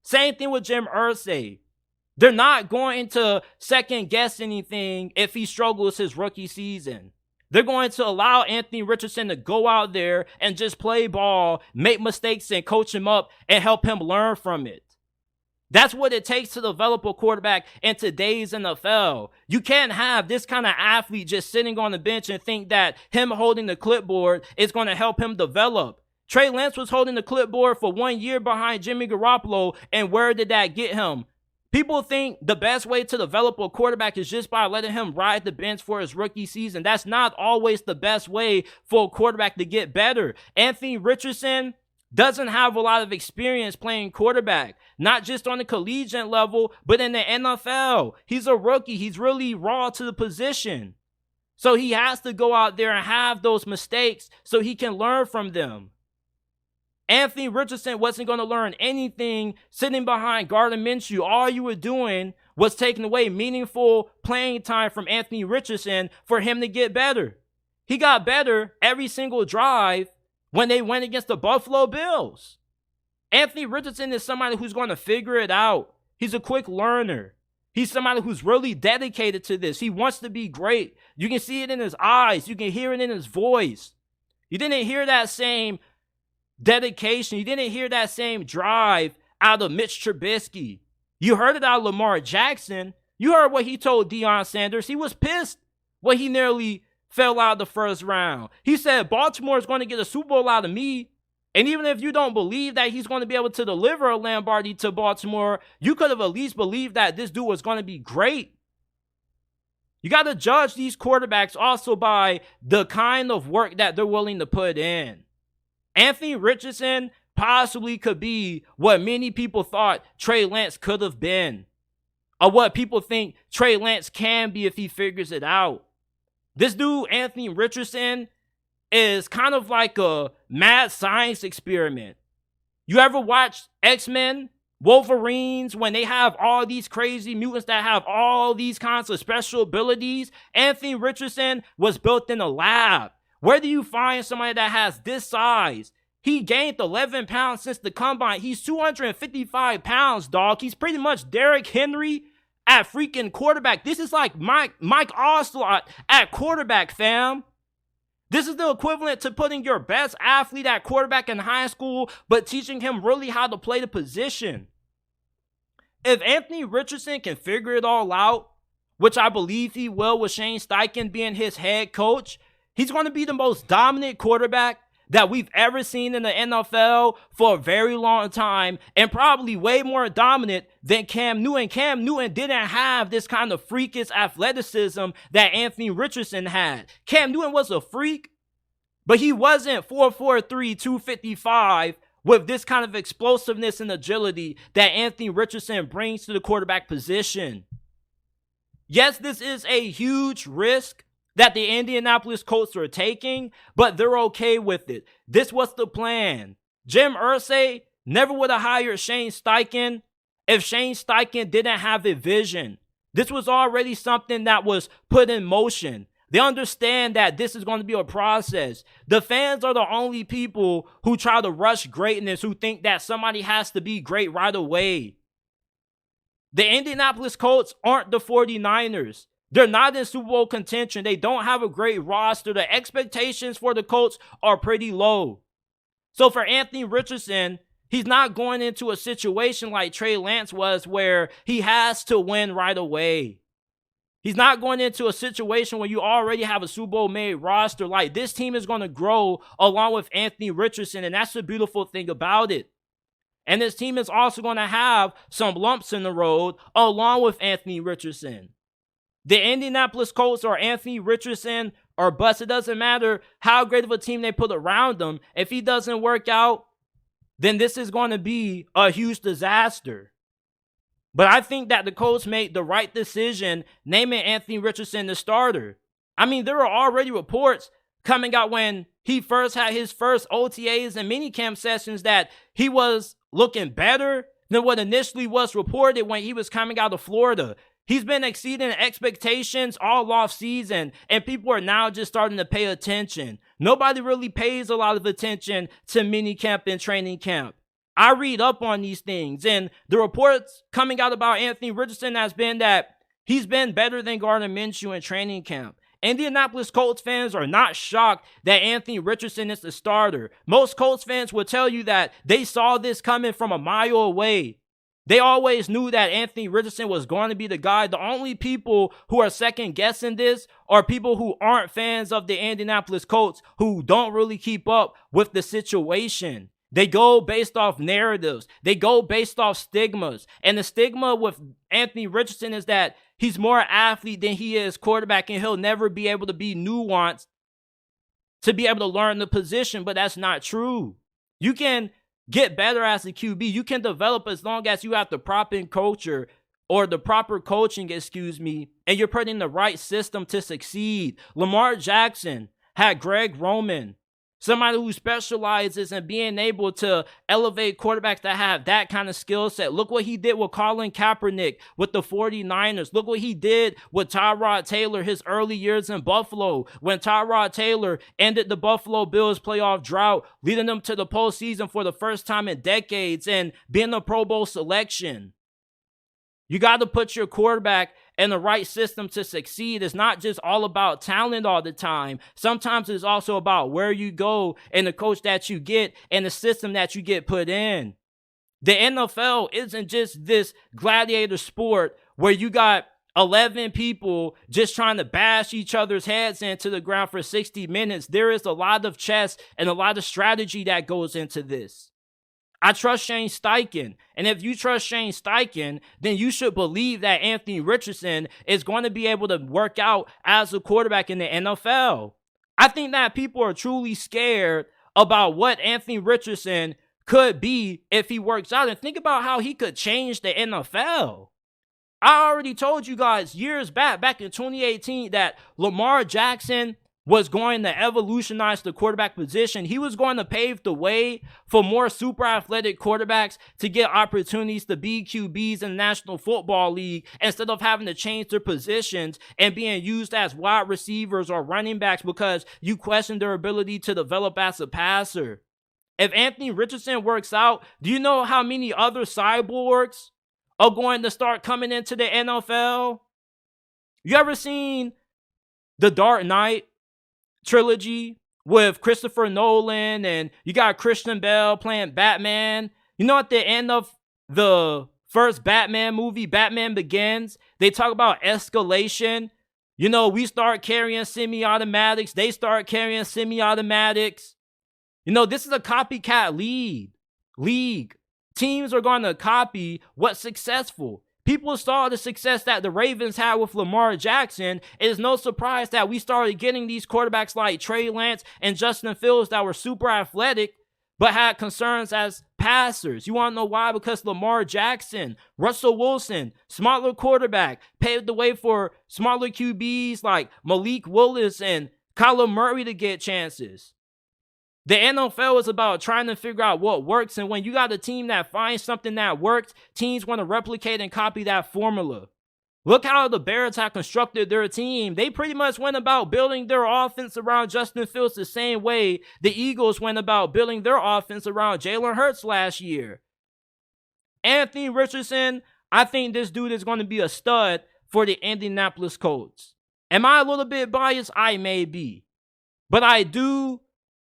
Same thing with Jim Irsay. They're not going to second guess anything if he struggles his rookie season. They're going to allow Anthony Richardson to go out there and just play ball, make mistakes, and coach him up and help him learn from it. That's what it takes to develop a quarterback in today's NFL. You can't have this kind of athlete just sitting on the bench and think that him holding the clipboard is going to help him develop. Trey Lance was holding the clipboard for 1 year behind Jimmy Garoppolo, and where did that get him? People think the best way to develop a quarterback is just by letting him ride the bench for his rookie season. That's not always the best way for a quarterback to get better. Anthony Richardson doesn't have a lot of experience playing quarterback, not just on the collegiate level, but in the NFL. He's a rookie. He's really raw to the position. So he has to go out there and have those mistakes so he can learn from them. Anthony Richardson wasn't going to learn anything sitting behind Gardner Minshew. All you were doing was taking away meaningful playing time from Anthony Richardson for him to get better. He got better every single drive when they went against the Buffalo Bills. Anthony Richardson is somebody who's going to figure it out. He's a quick learner. He's somebody who's really dedicated to this. He wants to be great. You can see it in his eyes. You can hear it in his voice. You didn't hear that same dedication. You didn't hear that same drive out of Mitch Trubisky. You heard it out of Lamar Jackson. You heard what he told Deion Sanders. He was pissed when he nearly fell out of the first round. He said, Baltimore is going to get a Super Bowl out of me. And even if you don't believe that he's going to be able to deliver a Lombardi to Baltimore, you could have at least believed that this dude was going to be great. You got to judge these quarterbacks also by the kind of work that they're willing to put in. Anthony Richardson possibly could be what many people thought Trey Lance could have been, or what people think Trey Lance can be if he figures it out. This dude, Anthony Richardson, is kind of like a mad science experiment. You ever watch X-Men, Wolverines, when they have all these crazy mutants that have all these kinds of special abilities? Anthony Richardson was built in a lab. Where do you find somebody that has this size? He gained 11 pounds since the combine. He's 255 pounds, dog. He's pretty much Derrick Henry at freaking quarterback. This is like Mike Oslott at quarterback, fam. This is the equivalent to putting your best athlete at quarterback in high school, but teaching him really how to play the position. If Anthony Richardson can figure it all out, which I believe he will with Shane Steichen being his head coach, he's going to be the most dominant quarterback that we've ever seen in the NFL for a very long time, and probably way more dominant than Cam Newton. Cam Newton didn't have this kind of freakish athleticism that Anthony Richardson had. Cam Newton was a freak, but he wasn't 4'3", 255 with this kind of explosiveness and agility that Anthony Richardson brings to the quarterback position. Yes, this is a huge risk that the Indianapolis Colts are taking, but they're okay with it. This was the plan. Jim Irsay never would have hired Shane Steichen if Shane Steichen didn't have a vision. This was already something that was put in motion. They understand that this is going to be a process. The fans are the only people who try to rush greatness, who think that somebody has to be great right away. The Indianapolis Colts aren't the 49ers. They're not in Super Bowl contention. They don't have a great roster. The expectations for the Colts are pretty low. So for Anthony Richardson, he's not going into a situation like Trey Lance was where he has to win right away. He's not going into a situation where you already have a Super Bowl made roster. Like, this team is going to grow along with Anthony Richardson, and that's the beautiful thing about it. And this team is also going to have some lumps in the road along with Anthony Richardson. The Indianapolis Colts or Anthony Richardson or bust. It doesn't matter how great of a team they put around him. If he doesn't work out, then this is going to be a huge disaster. But I think that the Colts made the right decision naming Anthony Richardson the starter. I mean, there were already reports coming out when he first had his first OTAs and minicamp sessions that he was looking better than what initially was reported when he was coming out of Florida. He's been exceeding expectations all off season, and people are now just starting to pay attention. Nobody really pays a lot of attention to minicamp and training camp. I read up on these things, and the reports coming out about Anthony Richardson has been that he's been better than Gardner Minshew in training camp. Indianapolis Colts fans are not shocked that Anthony Richardson is the starter. Most Colts fans will tell you that they saw this coming from a mile away. They always knew that Anthony Richardson was going to be the guy. The only people who are second guessing this are people who aren't fans of the Indianapolis Colts, who don't really keep up with the situation. They go based off narratives. They go based off stigmas. And the stigma with Anthony Richardson is that he's more athlete than he is quarterback, and he'll never be able to be nuanced to be able to learn the position. But that's not true. You can get better as a QB. You can develop as long as you have the proper culture or the proper coaching, and you're putting the right system to succeed. Lamar Jackson had Greg Roman, somebody who specializes in being able to elevate quarterbacks that have that kind of skill set. Look what he did with Colin Kaepernick with the 49ers. Look what he did with Tyrod Taylor his early years in Buffalo, when Tyrod Taylor ended the Buffalo Bills playoff drought, leading them to the postseason for the first time in decades and being a Pro Bowl selection. You got to put your quarterback in the right system to succeed. It's not just all about talent all the time. Sometimes it's also about where you go and the coach that you get and the system that you get put in. The NFL isn't just this gladiator sport where you got 11 people just trying to bash each other's heads into the ground for 60 minutes. There is a lot of chess and a lot of strategy that goes into this. I trust Shane Steichen. And if you trust Shane Steichen, then you should believe that Anthony Richardson is going to be able to work out as a quarterback in the NFL. I think that people are truly scared about what Anthony Richardson could be if he works out. And think about how he could change the NFL. I already told you guys years back in 2018, that Lamar Jackson was going to evolutionize the quarterback position. He was going to pave the way for more super athletic quarterbacks to get opportunities to be QBs in the National Football League instead of having to change their positions and being used as wide receivers or running backs because you question their ability to develop as a passer. If Anthony Richardson works out, do you know how many other cyborgs are going to start coming into the NFL? You ever seen The Dark Knight trilogy with Christopher Nolan, and you got Christian Bale playing Batman? You know, at the end of the first Batman movie, Batman Begins, they talk about escalation. You know, we start carrying semi-automatics, they start carrying semi-automatics. You know, this is a copycat league. Teams are going to copy what's successful. People saw the success that the Ravens had with Lamar Jackson. It is no surprise that we started getting these quarterbacks like Trey Lance and Justin Fields that were super athletic, but had concerns as passers. You want to know why? Because Lamar Jackson, Russell Wilson, smaller quarterback, paved the way for smaller QBs like Malik Willis and Kyler Murray to get chances. The NFL is about trying to figure out what works, and when you got a team that finds something that works, teams want to replicate and copy that formula. Look how the Bears have constructed their team. They pretty much went about building their offense around Justin Fields the same way the Eagles went about building their offense around Jalen Hurts last year. Anthony Richardson, I think this dude is going to be a stud for the Indianapolis Colts. Am I a little bit biased? I may be. But I do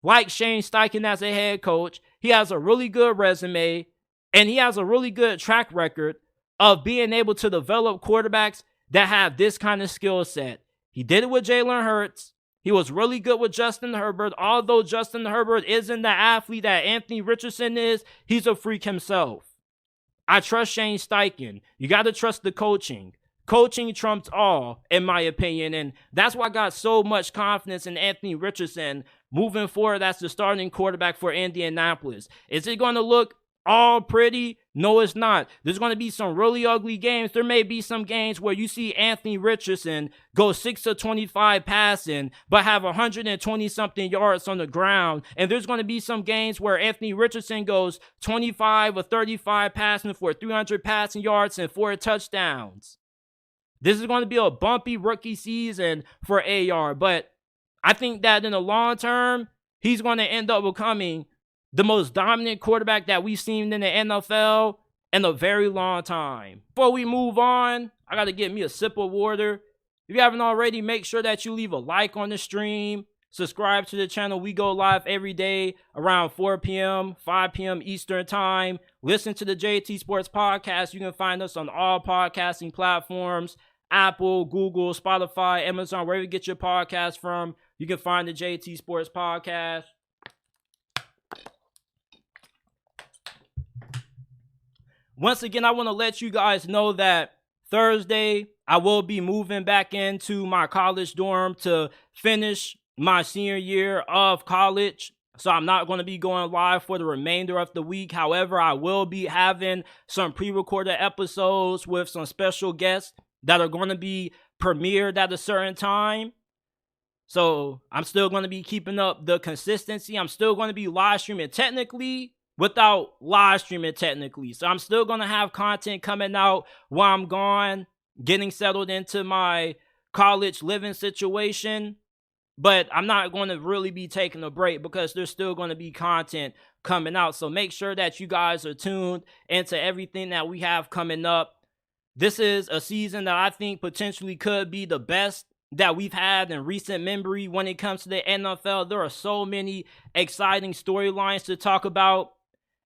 like Shane Steichen as a head coach. He has a really good resume, and he has a really good track record of being able to develop quarterbacks that have this kind of skill set. He did it with Jalen Hurts. He was really good with Justin Herbert. Although Justin Herbert isn't the athlete that Anthony Richardson is, he's a freak himself. I trust Shane Steichen. You got to trust the coaching. Coaching trumps all, in my opinion, and that's why I got so much confidence in Anthony Richardson moving forward as the starting quarterback for Indianapolis. Is it going to look all pretty? No, it's not. There's going to be some really ugly games. There may be some games where you see Anthony Richardson go 6 of 25 passing, but have 120-something yards on the ground. And there's going to be some games where Anthony Richardson goes 25 of 35 passing for 300 passing yards and 4 touchdowns. This is going to be a bumpy rookie season for AR, but I think that in the long term, he's going to end up becoming the most dominant quarterback that we've seen in the NFL in a very long time. Before we move on, I got to get me a sip of water. If you haven't already, make sure that you leave a like on the stream. Subscribe to the channel. We go live every day around 4 p.m., 5 p.m. Eastern time. Listen to the JT Sports Podcast. You can find us on all podcasting platforms. Apple, Google, Spotify, Amazon, wherever you get your podcast from, you can find the JT Sports Podcast. Once again, I want to let you guys know that Thursday, I will be moving back into my college dorm to finish my senior year of college. So I'm not going to be going live for the remainder of the week. However, I will be having some pre-recorded episodes with some special guests that are going to be premiered at a certain time. So I'm still going to be keeping up the consistency. I'm still going to be live streaming technically without live streaming technically. So I'm still going to have content coming out while I'm gone, getting settled into my college living situation. But I'm not going to really be taking a break because there's still going to be content coming out. So make sure that you guys are tuned into everything that we have coming up. This is a season that I think potentially could be the best that we've had in recent memory when it comes to the NFL. There are so many exciting storylines to talk about.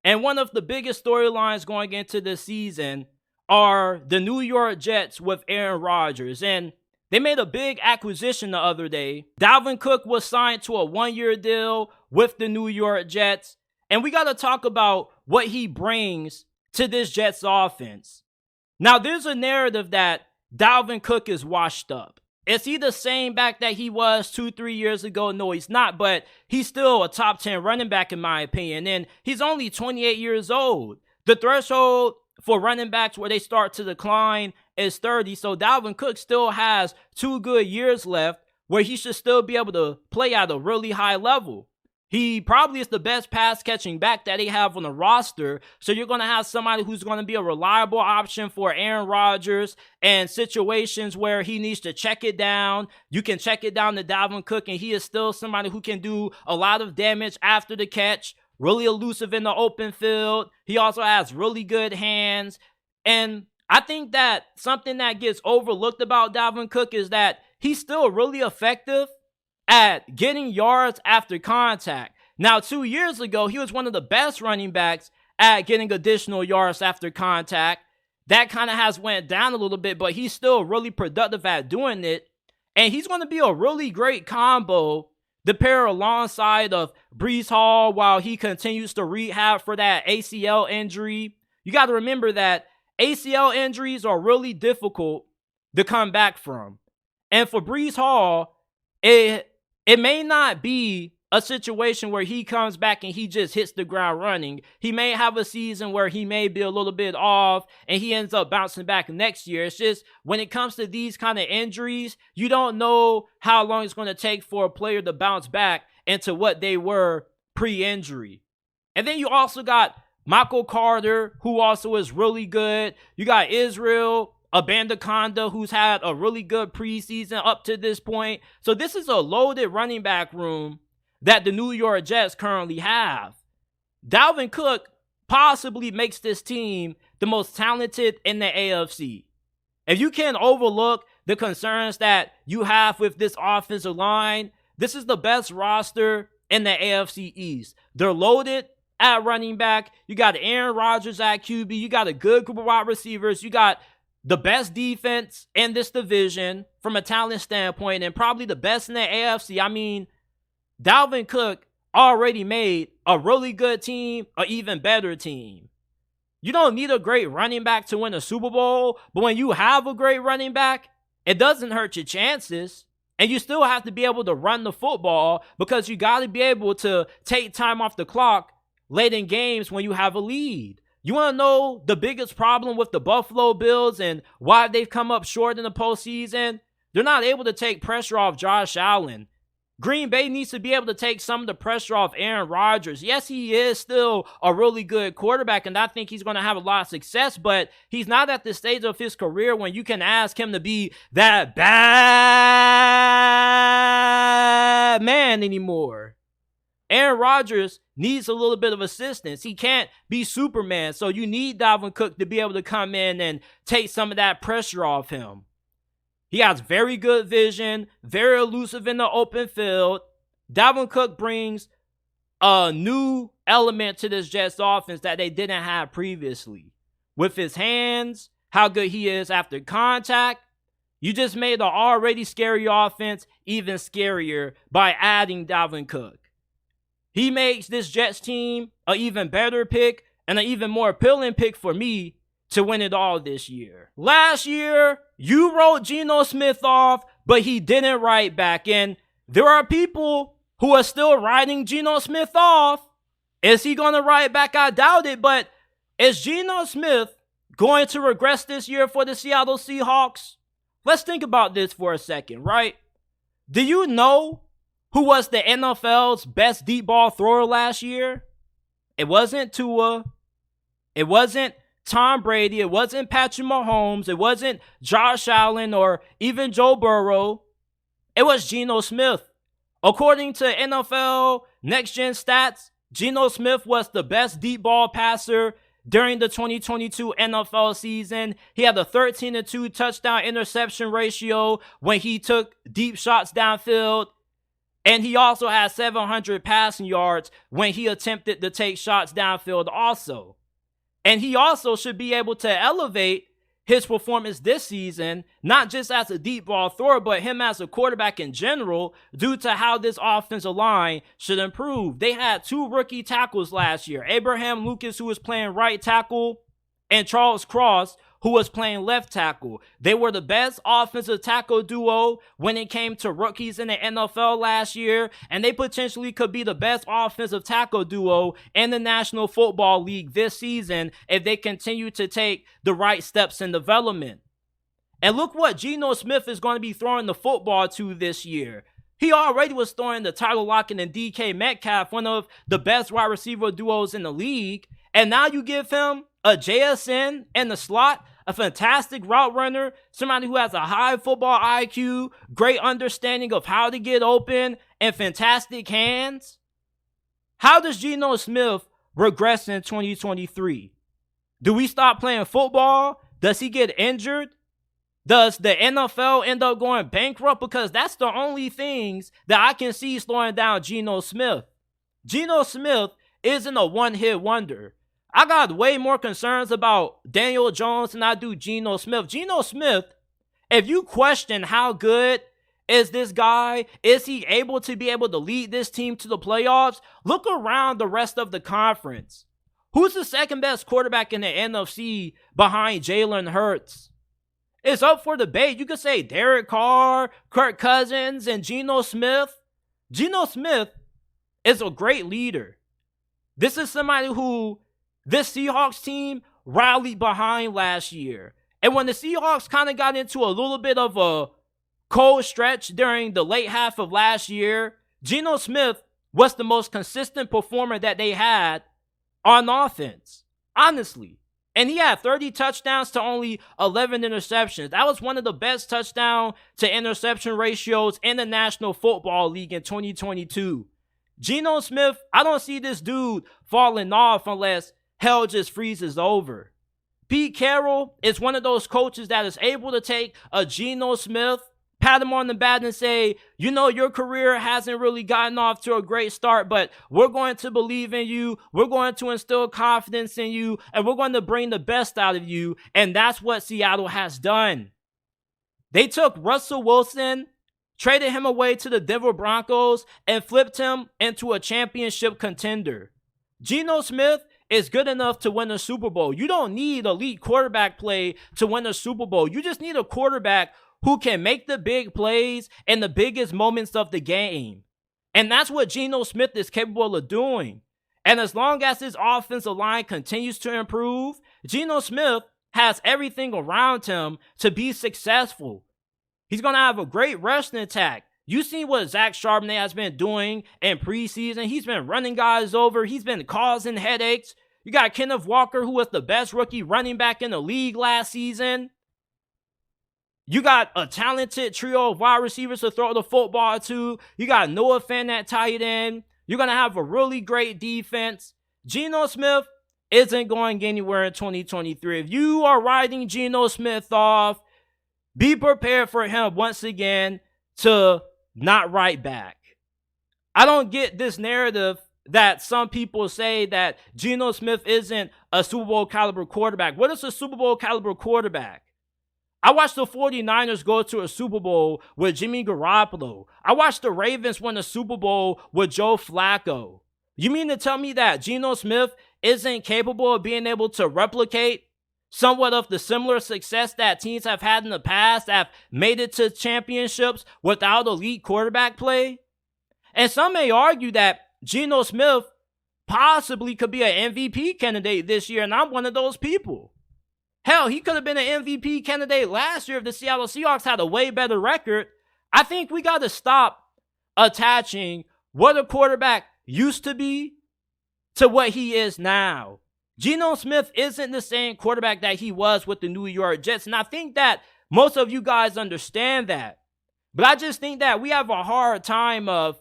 And one of the biggest storylines going into this season are the New York Jets with Aaron Rodgers. And they made a big acquisition the other day. Dalvin Cook was signed to a one-year deal with the New York Jets. And we got to talk about what he brings to this Jets offense. Now, there's a narrative that Dalvin Cook is washed up. Is he the same back that he was 2-3 years ago? No, he's not, but he's still a top 10 running back in my opinion. And he's only 28 years old. The threshold for running backs where they start to decline is 30. So Dalvin Cook still has 2 good years left where he should still be able to play at a really high level. He probably is the best pass catching back that they have on the roster. So you're going to have somebody who's going to be a reliable option for Aaron Rodgers and situations where he needs to check it down. You can check it down to Dalvin Cook and he is still somebody who can do a lot of damage after the catch. Really elusive in the open field. He also has really good hands. And I think that something that gets overlooked about Dalvin Cook is that he's still really effective at getting yards after contact. Now, 2 years ago, he was one of the best running backs at getting additional yards after contact. That kind of has went down a little bit, but he's still really productive at doing it. And he's going to be a really great combo to pair alongside of Breece Hall while he continues to rehab for that ACL injury. You got to remember that ACL injuries are really difficult to come back from. And for Breece Hall, it may not be a situation where he comes back and he just hits the ground running. He may have a season where he may be a little bit off and he ends up bouncing back next year. It's just when it comes to these kind of injuries, you don't know how long it's going to take for a player to bounce back into what they were pre-injury. And then you also got Michael Carter, who also is really good. You got Israel Abandoconda, who's had a really good preseason up to this point. So this is a loaded running back room that the New York Jets currently have. Dalvin Cook possibly makes this team the most talented in the AFC. If you can overlook the concerns that you have with this offensive line, this is the best roster in the AFC East. They're loaded at running back. You got Aaron Rodgers at QB. You got a good group of wide receivers. You got the best defense in this division from a talent standpoint and probably the best in the AFC. I mean, Dalvin Cook already made a really good team an even better team. You don't need a great running back to win a Super Bowl, but when you have a great running back, it doesn't hurt your chances. And you still have to be able to run the football because you got to be able to take time off the clock late in games when you have a lead. You want to know the biggest problem with the Buffalo Bills and why they've come up short in the postseason? They're not able to take pressure off Josh Allen. Green Bay needs to be able to take some of the pressure off Aaron Rodgers. Yes, he is still a really good quarterback, and I think he's going to have a lot of success, but he's not at the stage of his career when you can ask him to be that bad man anymore. Aaron Rodgers needs a little bit of assistance. He can't be Superman, so you need Dalvin Cook to be able to come in and take some of that pressure off him. He has very good vision, very elusive in the open field. Dalvin Cook brings a new element to this Jets offense that they didn't have previously. With his hands, how good he is after contact, you just made the already scary offense even scarier by adding Dalvin Cook. He makes this Jets team an even better pick and an even more appealing pick for me to win it all this year. Last year, you wrote Geno Smith off, but he didn't write back. And there are people who are still writing Geno Smith off. Is he going to write back? I doubt it, but is Geno Smith going to regress this year for the Seattle Seahawks? Let's think about this for a second, right? Do you know who was the NFL's best deep ball thrower last year? It wasn't Tua. It wasn't Tom Brady. It wasn't Patrick Mahomes. It wasn't Josh Allen or even Joe Burrow. It was Geno Smith. According to NFL Next Gen Stats, Geno Smith was the best deep ball passer during the 2022 NFL season. He had a 13-2 touchdown interception ratio when he took deep shots downfield. And he also had 700 passing yards when he attempted to take shots downfield also. And he also should be able to elevate his performance this season, not just as a deep ball thrower, but him as a quarterback in general, due to how this offensive line should improve. They had 2 rookie tackles last year. Abraham Lucas, who was playing right tackle, and Charles Cross, who was playing left tackle. They were the best offensive tackle duo when it came to rookies in the NFL last year, and they potentially could be the best offensive tackle duo in the National Football League this season if they continue to take the right steps in development. And look what Geno Smith is going to be throwing the football to this year. He already was throwing the Tyler Lockett and DK Metcalf, one of the best wide receiver duos in the league, and now you give him a JSN in the slot, a fantastic route runner, somebody who has a high football IQ, great understanding of how to get open, and fantastic hands. How does Geno Smith regress in 2023? Do we stop playing football? Does he get injured? Does the NFL end up going bankrupt? Because that's the only things that I can see slowing down Geno Smith. Geno Smith isn't a one-hit wonder. I got way more concerns about Daniel Jones than I do Geno Smith. Geno Smith, if you question how good is this guy, is he able to lead this team to the playoffs? Look around the rest of the conference. Who's the second best quarterback in the NFC behind Jalen Hurts? It's up for debate. You could say Derek Carr, Kirk Cousins, and Geno Smith. Geno Smith is a great leader. This is somebody who this Seahawks team rallied behind last year. And when the Seahawks kind of got into a little bit of a cold stretch during the late half of last year, Geno Smith was the most consistent performer that they had on offense, honestly. And he had 30 touchdowns to only 11 interceptions. That was one of the best touchdown to interception ratios in the National Football League in 2022. Geno Smith, I don't see this dude falling off unless hell just freezes over. Pete Carroll is one of those coaches that is able to take a Geno Smith, pat him on the back and say, you know, your career hasn't really gotten off to a great start, but we're going to believe in you. We're going to instill confidence in you, and we're going to bring the best out of you. And that's what Seattle has done. They took Russell Wilson, traded him away to the Denver Broncos, and flipped him into a championship contender. Geno Smith is good enough to win a Super Bowl. You don't need elite quarterback play to win a Super Bowl. You just need a quarterback who can make the big plays in the biggest moments of the game. And that's what Geno Smith is capable of doing. And as long as his offensive line continues to improve, Geno Smith has everything around him to be successful. He's going to have a great rushing attack. You see what Zach Charbonnet has been doing in preseason. He's been running guys over. He's been causing headaches. You got Kenneth Walker, who was the best rookie running back in the league last season. You got a talented trio of wide receivers to throw the football to. You got Noah Fant at tight end. You're going to have a really great defense. Geno Smith isn't going anywhere in 2023. If you are writing Geno Smith off, be prepared for him once again to not write back. I don't get this narrative that some people say that Geno Smith isn't a Super Bowl caliber quarterback. What is a Super Bowl caliber quarterback? I watched the 49ers go to a Super Bowl with Jimmy Garoppolo. I watched the Ravens win a Super Bowl with Joe Flacco. You mean to tell me that Geno Smith isn't capable of being able to replicate somewhat of the similar success that teams have had in the past, have made it to championships without elite quarterback play? And some may argue that Geno Smith possibly could be an MVP candidate this year, and I'm one of those people. Hell, he could have been an MVP candidate last year if the Seattle Seahawks had a way better record. I think we got to stop attaching what a quarterback used to be to what he is now. Geno Smith isn't the same quarterback that he was with the New York Jets, and I think that most of you guys understand that. But I just think that we have a hard time of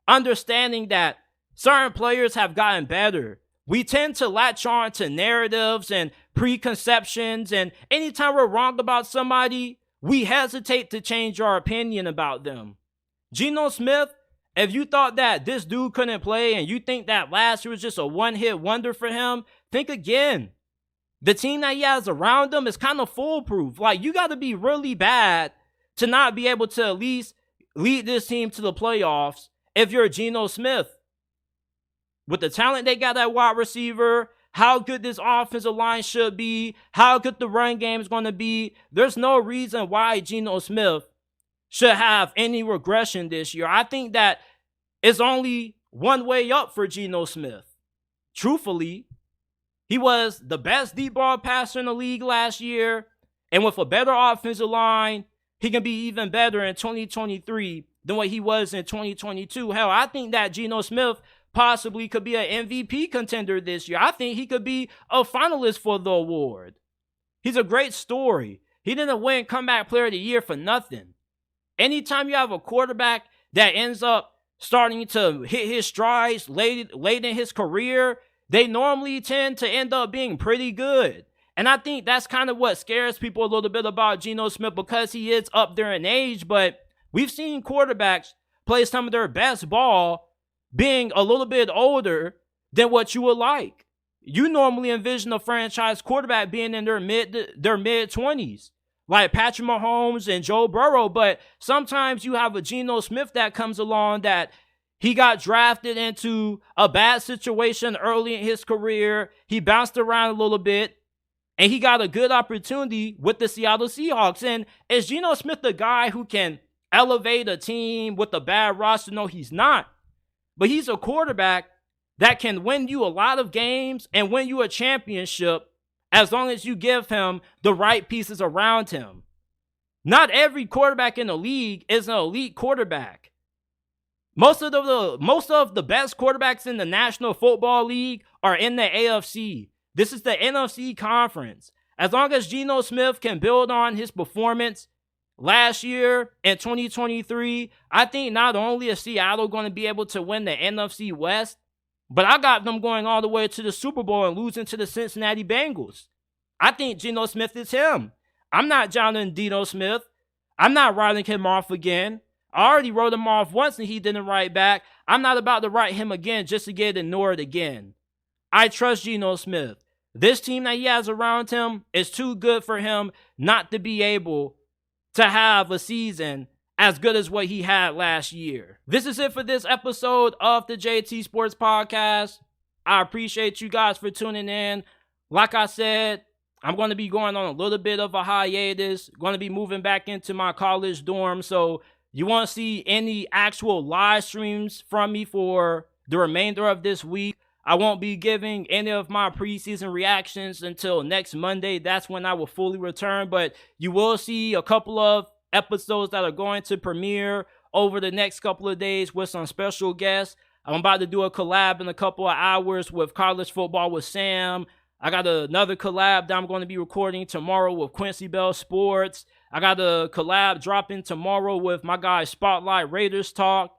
understanding that certain players have gotten better. We tend to latch on to narratives and preconceptions, and anytime we're wrong about somebody, we hesitate to change our opinion about them. Geno Smith, if you thought that this dude couldn't play and you think that last year was just a one-hit wonder for him, think again. The team that he has around him is kind of foolproof. Like, you got to be really bad to not be able to at least lead this team to the playoffs if you're Geno Smith. With the talent they got at wide receiver, how good this offensive line should be, how good the run game is going to be, there's no reason why Geno Smith should have any regression this year. I think that it's only one way up for Geno Smith. Truthfully, he was the best deep ball passer in the league last year, and with a better offensive line, he can be even better in 2023 than what he was in 2022. Hell, I think that Geno Smith possibly could be an MVP contender this year. I think he could be a finalist for the award. He's a great story. He didn't win Comeback Player of the Year for nothing. Anytime you have a quarterback that ends up starting to hit his strides late in his career, they normally tend to end up being pretty good. And I think that's kind of what scares people a little bit about Geno Smith, because he is up there in age, but we've seen quarterbacks play some of their best ball being a little bit older than what you would like. You normally envision a franchise quarterback being in their mid-20s, like Patrick Mahomes and Joe Burrow, but sometimes you have a Geno Smith that comes along that he got drafted into a bad situation early in his career. He bounced around a little bit, and he got a good opportunity with the Seattle Seahawks. And is Geno Smith the guy who can elevate a team with a bad roster? No, he's not. But he's a quarterback that can win you a lot of games and win you a championship as long as you give him the right pieces around him. Not every quarterback in the league is an elite quarterback. Most of the best quarterbacks in the National Football League are in the AFC. This is the NFC conference. As long as Geno Smith can build on his performance last year in 2023, I think not only is Seattle going to be able to win the NFC West, but I got them going all the way to the Super Bowl and losing to the Cincinnati Bengals. I think Geno Smith is him. I'm not John Geno Smith. I'm not writing him off again. I already wrote him off once and he didn't write back. I'm not about to write him again just to get ignored again. I trust Geno Smith. This team that he has around him is too good for him not to be able to have a season as good as what he had last year. This is it for this episode of the JT Sports Podcast. I appreciate you guys for tuning in. Like I said, I'm going to be going on a little bit of a hiatus. Going to be moving back into my college dorm. So you want to see any actual live streams from me for the remainder of this week. I won't be giving any of my preseason reactions until next Monday. That's when I will fully return. But you will see a couple of episodes that are going to premiere over the next couple of days with some special guests. I'm about to do a collab in a couple of hours with College Football with Sam. I got another collab that I'm going to be recording tomorrow with Quincy Bell Sports. I got a collab dropping tomorrow with my guy Spotlight Raiders Talk.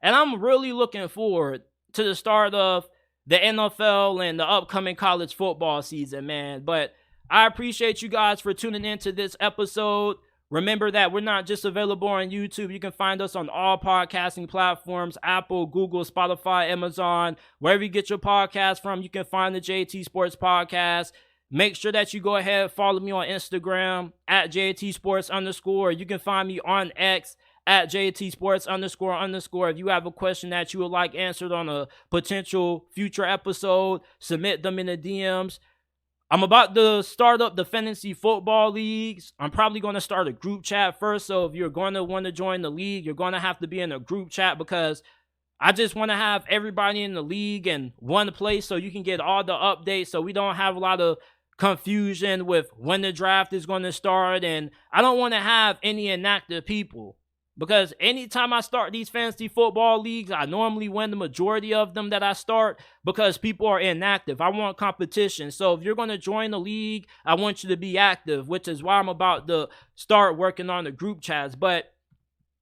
And I'm really looking forward to the start of the NFL and the upcoming college football season, man. But I appreciate you guys for tuning in to this episode. Remember that we're not just available on YouTube. You can find us on all podcasting platforms: Apple, Google, Spotify, Amazon. Wherever you get your podcast from, you can find the JT Sports Podcast. Make sure that you go ahead, follow me on Instagram at JT_Sports_. You can find me on X at JT__. If you have a question that you would like answered on a potential future episode, submit them in the DMs. I'm about to start up the fantasy football leagues. I'm probably going to start a group chat first. So if you're going to want to join the league, you're going to have to be in a group chat, because I just want to have everybody in the league in one place so you can get all the updates, so we don't have a lot of confusion with when the draft is going to start. And I don't want to have any inactive people, because anytime I start these fantasy football leagues, I normally win the majority of them that I start because people are inactive. I want competition. So if you're going to join the league, I want you to be active, which is why I'm about to start working on the group chats. But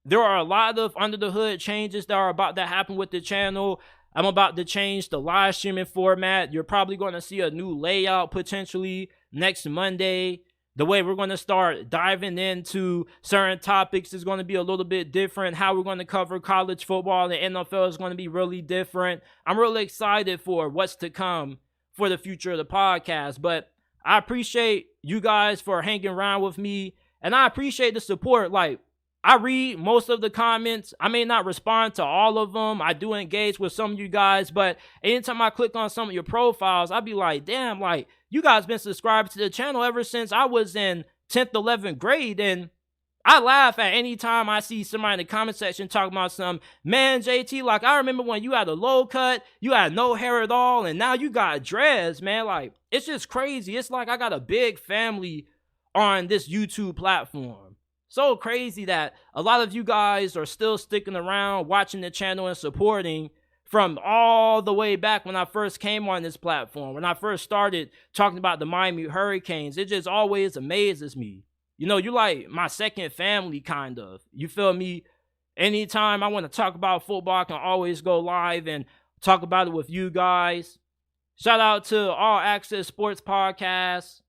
there are a lot of under the hood changes that are about to happen with the channel. I'm about to change the live streaming format. You're probably going to see a new layout potentially next Monday. The way we're going to start diving into certain topics is going to be a little bit different. How we're going to cover college football and NFL is going to be really different. I'm really excited for what's to come for the future of the podcast. But I appreciate you guys for hanging around with me, and I appreciate the support. Like, I read most of the comments. I may not respond to all of them. I do engage with some of you guys, but anytime I click on some of your profiles, I'll be like, damn, like, you guys been subscribed to the channel ever since I was in 10th, 11th grade. And I laugh at any time I see somebody in the comment section talking about some, man, JT, like, I remember when you had a low cut, you had no hair at all, and now you got dreads, man. Like, it's just crazy. It's like I got a big family on this YouTube platform. So crazy that a lot of you guys are still sticking around, watching the channel and supporting from all the way back when I first came on this platform. When I first started talking about the Miami Hurricanes, it just always amazes me. You know, you're like my second family, kind of. You feel me? Anytime I want to talk about football, I can always go live and talk about it with you guys. Shout out to All Access Sports Podcast.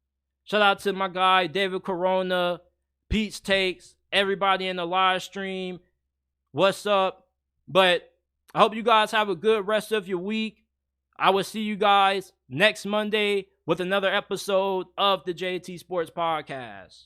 Shout out to my guy, David Corona, Pete's Takes, everybody in the live stream. What's up? But I hope you guys have a good rest of your week. I will see you guys next Monday with another episode of the JT Sports Podcast.